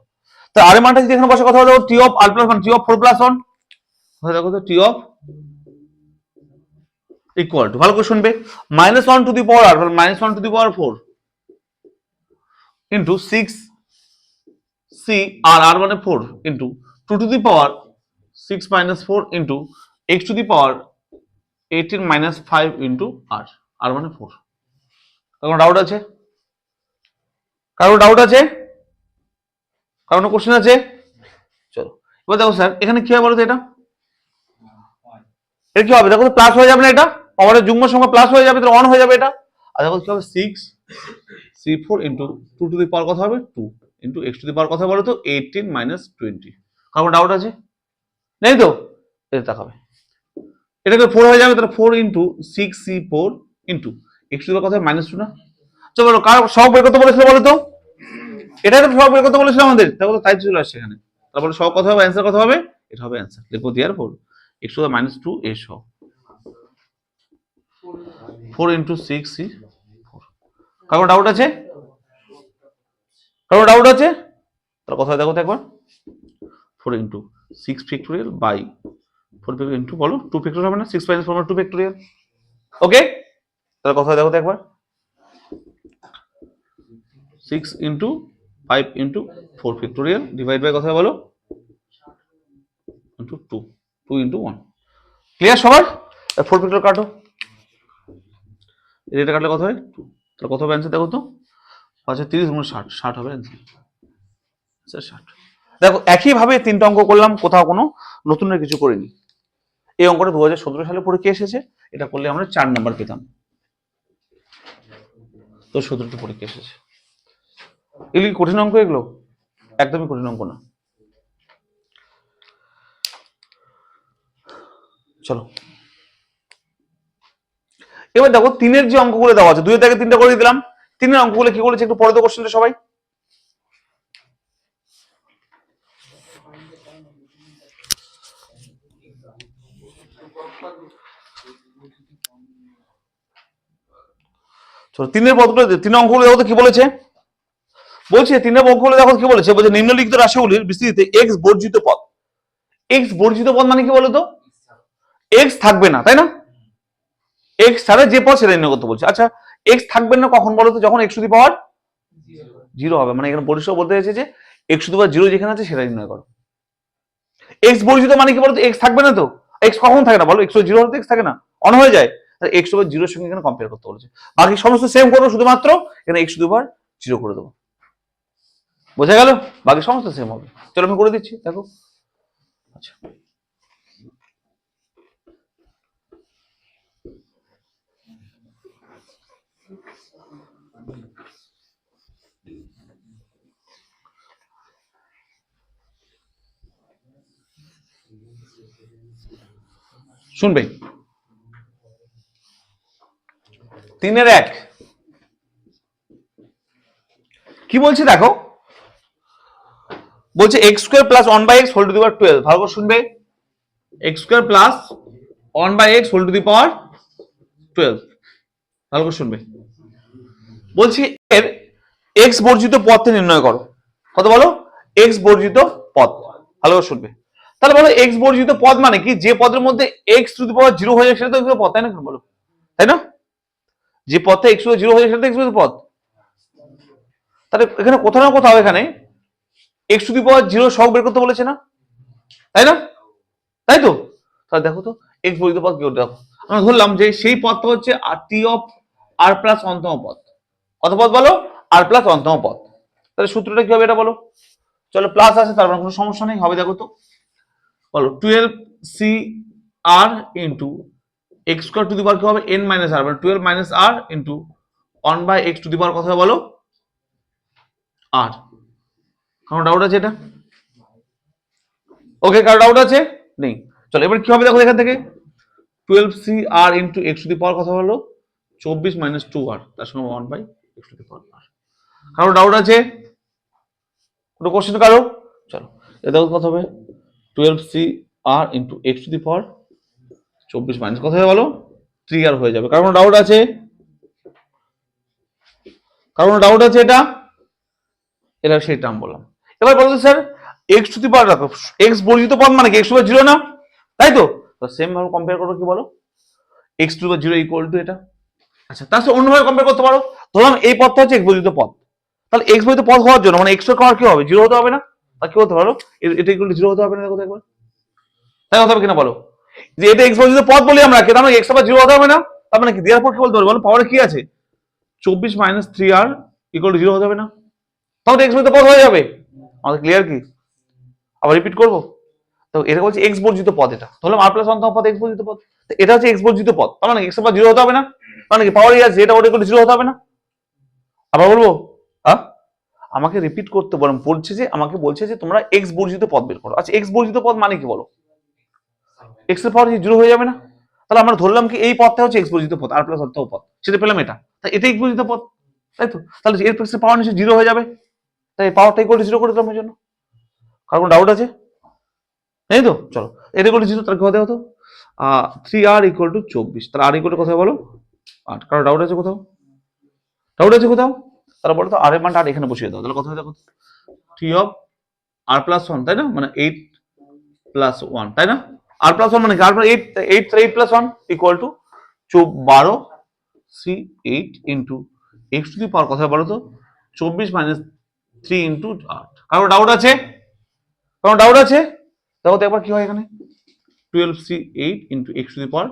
Speaker 1: তো আর এর মানটা যদি এখানে বসে কথা বলো, T of r plus 1 T of 4 plus 1, দেখো তো টি অফ ইকুয়াল টু, ভালো করে শুনবে, -1 to the power r -1 to the power 4 into 6 c r, r মানে 4 into 2 to the power 6 minus 4 into x to the power 18 minus 5 into r, r মানে 4। কারণ doubt আছে, কারো ডাউট আছে, কারণ কোশ্চেন আছে? চলো এবার দেখো স্যার এখানে কি হবে বলো তো, এটা এটা কি হবে দেখো তো, প্লাস হয়ে যাবে না, এটা পাওয়ারের যুগ্ম সংখ্যা প্লাস হয়ে যাবে, তাহলে অন হয়ে যাবে এটা। আর দেখো কি হবে 6 3 4 into 2 to the power কত হবে 2 into x to the power কত বলো তো 18 minus 20। কারো ডাউট আছে? নেই তো? এটা দেখাবে, এটাকে 4 হয়ে যাবে, তাহলে 4 into 6c4 into x to the power কত হবে -2 না? চলো বলো কার সব বের করতে বলেছিল বলো তো, এটাই তো সব বের করতে বলেছিল আমাদের, দেখো তো তাই চলে আসছে এখানে। তারপরে সব কত হবে, অ্যান্সার কত হবে, এটা হবে অ্যান্সার, লিখবো দেয়ার 4 x to the -2 a সহ 4 into 6c4। কারো ডাউট আছে? কারো ডাউট আছে? তাহলে কথা দেখো তো একবার, 4 into 6 factorial by 4 factorial into বলো 2 ফ্যাক্টোরিয়াল হবে না, 6 minus 4 2 ফ্যাক্টোরিয়াল। ওকে, তাহলে কথা দেখো তো একবার, 6 into 5 into 4 factorial divide by কথা বলো into 2 into 1। ক্লিয়ার সবার? 4 ফ্যাক্টোরিয়াল কাটো, এটা কাটলে কত হয় 2, তাহলে কত হবে অ্যান্সার দেখো তো, আচ্ছা 30 গুণ 60, 60 হবে অ্যান্সার, স্যার 60। দেখো একইভাবে তিনটা অঙ্ক করলাম, কোথাও কোনো নতুন কিছু করিনি। এই অঙ্কটা 2017 সালে পরীক্ষা এসেছে, এটা করলে আমরা 4 নাম্বার পেতাম, তো 17তে পরীক্ষা এসেছে। এগুলি কঠিন অঙ্ক, এগুলো একদমই কঠিন অঙ্ক না। চলো এবার দেখো তিনের যে অঙ্কগুলো দেওয়া আছে, 2 থেকে 3টা করে দিলাম, তিনের অঙ্কগুলো কি করেছে একটু পড়ে তো কোশ্চেনটা সবাই। চলো তিনের পদগুলো, তিন অঙ্কগুলো দেখো তো কি বলেছে, বলছে তিনের অঙ্কগুলো দেখো কি বলেছে, বলছে নিম্নলিখিত রাশিগুলির বিস্তৃতিতে এক্স বর্জিত পদ। এক্স বর্জিত পদ মানে কি বলতো, এক্স থাকবে না, তাই না? এক্স ছাড়া যে পদ সেটা নির্ণয় করতে বলছে। আচ্ছা এক্স থাকবে না কখন বলতো, যখন এক্স টু দি পাওয়ার 0 হবে, মানে এখানে পরিষ্কার বলতে চাইছে যে এক্স টু দি পাওয়ার 0 যেখানে আছে সেটা নির্ণয় করো। এক্স বর্জিত মানে কি বলতো, এক্স থাকবে না তো, এক্স কখন থাকে না বলো, এক্স 0 হলে এক্স থাকে না, অন হয়ে যায়, তাহলে এক্স ওভার 0 এর সঙ্গে এখানে কম্পেয়ার করতে বলেছে। বাকি সমস্ত সেম করবো, শুধুমাত্র এখানে এক্স টু দি পাওয়ার 0 করে দেবো, বোঝা গেল? বাকি সমস্ত সেম হবে। চলো আমি করে দিচ্ছি দেখো। আচ্ছা শুনবে, 3-1 কি বলছে দেখো, বলছে x square plus 1/x whole to the power 12। ভালো করে শুনবে, x square plus 1/x whole to the power 12, ভালো করে শুনবে। বলছি এর এক্স বর্জিত পদটি নির্ণয় করো, কত বলো, এক্স বর্জিত পদ, ভালো করে শুনবে। তাহলে বলো এক্স বর্জিত পদ মানে কি, যে পদের মধ্যে এক্স টু দি পাওয়ার 0 হয়ে যায় সেটা তো পদ, তাই না? বলো তাই না, যে পদটা এক্স টু দি 0 হয়ে যায় সেটা তো এক্স বর্জিত পদ। তাহলে এখানে কোথাও না কোথাও এখানে এক্স টু দি পাওয়ার 0 সহগ বের করতে বলেছে না, তাই না? তাই তো, তাহলে দেখো তো এক্স বর্জিত পদ কি, দেখো আমরা ধরলাম যে সেই পদটা হচ্ছে টি অফ আর প্লাস অন্তম পদ, কত পদ বলো, আর প্লাস অন্তম পদ। তাহলে সূত্রটা কি হবে এটা বলো, চলো প্লাস আছে তার মানে কোনো সমস্যা নেই, হবে দেখো তো বলো 12c r into x square to the power কি হবে n মাইনাস আর, মানে 12 minus r into 1/x to the power কথা বলো আর। কোনো ডাউট আছে এটা? ওকে, কারো ডাউট আছে? নেই। চলো এবার কি হবে দেখো এখান থেকে 12c r into x to the power কথা বলো 24 মাইনাস 2r, তার সঙ্গে 1/x to the power r। কারো ডাউট আছে, কোনো কোশ্চেন কারো? চলো এটা দেখো কত হবে 12c r into x to the power 24 minus কথা বলো 3r হয়ে যাবে। কারণ ডাউট আছে, কারণ ডাউট আছে, এটা সেই টার্ম বললাম। এবার বলো স্যার এক্স টু দি পাওয়ার রাখো, এক্স বর্জিত পদ মানে কি এক্স টু দি পাওয়ার 0 না, তাই তো? সেম ভাবে কম্পেয়ার করো, কি বলো x to the power 0 equal to এটা। আচ্ছা তার সাথে অন্যভাবে কম্পেয়ার করতে পারো, ধরলাম এই পদটা হচ্ছে এক্স বর্জিত পদ, তাহলে এক্স বর্জিত পদ হওয়ার জন্য মানে এক্স এর পাওয়ার কি হবে 0 হতে হবে না, আর কি হতে পারো এটা ইকুয়াল টু 0 হতে হবে না, দেখো একবার তাই হতে হবে কিনা বলো? যে এটা এক্স বর্জিত পদ বলি আমরা, তার মানে এক্স আবার জিরো হতে হবে না? তার মানে কি দেওয়ার পর কি বলতে পারবো বলো? পাওয়ারে কি আছে? 24 মাইনাস 3r ইকুয়াল টু 0 হতে হবে না? তাহলে এক্স বর্জিত পদ হয়ে যাবে। আমাদের ক্লিয়ার কি? আবার রিপিট করবো? তো এটা বলছে এক্স বর্জিত পদ, এটা তাহলে আর প্লাস অন্তঃ পদ এক্স বর্জিত পদ, এটা হচ্ছে এক্স বর্জিত পদ, তার মানে এক্স আবার 0 হতে হবে না? মানে কি পাওয়ার আছে এটা ওটা ইকুয়াল টু 0 হতে হবে না? আবার বলবো? হ্যাঁ, আমাকে রিপিট করতে বলেন, বলছে যে আমাকে বলছে যে তোমরা এক্স বর্জিত পদ বের করো। আচ্ছা এক্স বর্জিত পদ মানে কি বলো? এক্স এর পাওয়ার 0 হয়ে যাবে না? তাহলে আমরা ধরলাম কি এই পদটা হচ্ছে এক্স বর্জিত পদ, আর প্লাস অর্থ পদ, সেটা পেলাম এটা, তাই এটা এক্স বর্জিত পদ, তাই তো? তাহলে এর প্লাস পাওয়ার নিশ্চয়ই 0 হয়ে যাবে, তাই পাওয়ারটা ইকুয়াল টু 0 করে দিলাম এর জন্য। কার কোনো ডাউট আছে? এই তো চলো, এটা ইকুয়াল টু 0 তাহলে কত হতো? 3r ইকুয়াল টু 24, তাহলে আর ইকুয়াল টু কথা বলো 8। কারো ডাউট আছে কোথাও? ডাউট আছে কোথাও? তাহলে বলো তো আর এর মানটা আর এখানে বসিয়ে দাও, তাহলে কথা হয়ে 3 অফ আর প্লাস 1, তাই না? মানে 8 প্লাস 1, তাই না? আর প্লাস 1 মানে কি? R 8 plus 1 equal to 12 C8 into x to the power, কথা বলো তো 24 মাইনাস 3 ইন্টু 8। কারো ডাউট আছে? কারো ডাউট আছে? দেখো তো একবার কি হয় এখানে, 12C8 into x to the power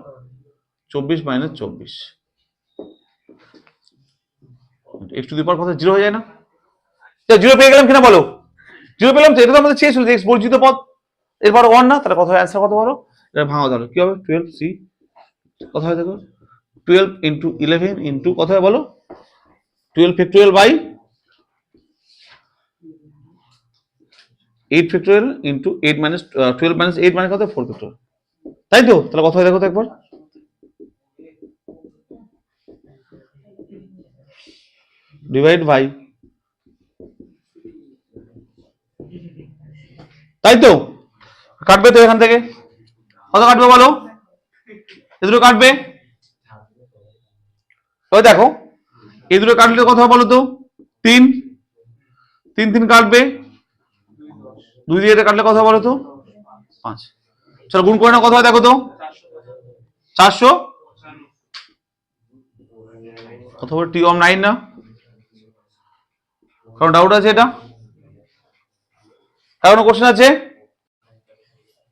Speaker 1: 24 minus 24, x to the power কথা 0 হয়ে যায় না? 0 পেয়ে গেলাম কিনা বলো? 0 পেলাম তো, এটা তো আমাদের চেয়েছিল যে এক্স বর্জিত পদ, এরপর 1 না, তাহলে কথা হয় অ্যান্সার কত বলো? এটা ভাঙা দাও, কি হবে? 12C, কথা হয় দেখো 12 ইন্টু 11 ইন্টু কথা হয় বলো 12 factorial by 8 factorial into 8 minus 12 minus 8 মানে কত? 4 ফ্যাক্টোরিয়াল, তাই তো? তাহলে কথা হয় দেখো তো একবার, ডিভাইড বাই, তাই তো? কাটবে তো এখান থেকে, কত কাটবে বলো? এ দুটো কাটবে, তবে দেখো এই দুটো কাটলে কথা বলো তো 3 3 3 কাটবে, 2 দিয়ে এটা কাটলে কথা বলো তো 5। চলো গুণ করে না, কথা হয় দেখো তো 400, কথা বলো টি অফ 9 না? কারণ ডাউট আছে এটা? কারণ কোশ্চেন আছে?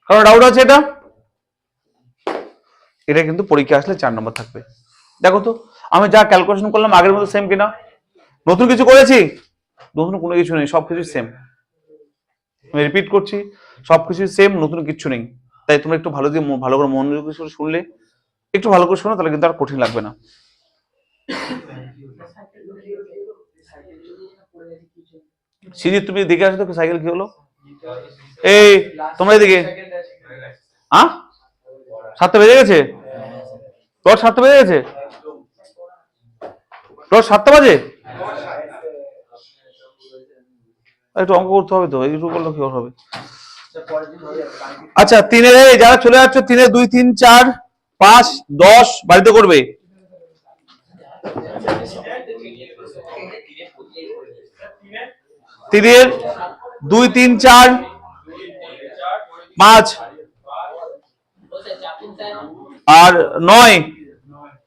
Speaker 1: কারণ ডাউট আছে এটা? এটা কিন্তু পরীক্ষা আসলে 4 নম্বর থাকবে। দেখো তো আমি যা ক্যালকুলেশন করলাম আগের মতো সেম কিনা? নতুন কিছু করেছি? নতুন কোনো কিছু নেই, সবকিছু সেম। আমি রিপিট করছি, সবকিছু সেম, নতুন কিছু নেই। তাই তোমরা একটু ভালো দিয়ে ভালো করে মনোযোগ করে শুনলে, একটু ভালো করে শোনো, তাহলে কিন্তু আর কঠিন লাগবে না। সিজি তুমি দেখে আসো তো সাইকেল কি হলো? এই তোমরা এদিকে, হ্যাঁ 7টা বেজে গেছে? তোর 7টা বেজে গেছে? তোর 7টা বাজে? একটু অঙ্ক করতে হবে তো, একটু করলে কি হবে? আচ্ছা 3-এর যারা চলে যাচ্ছ, 3-এর 2 3 4 5 10 বাড়িতে করবে। 3-এর 2 3 4 5 আর 9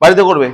Speaker 1: বাড়িতে করবে।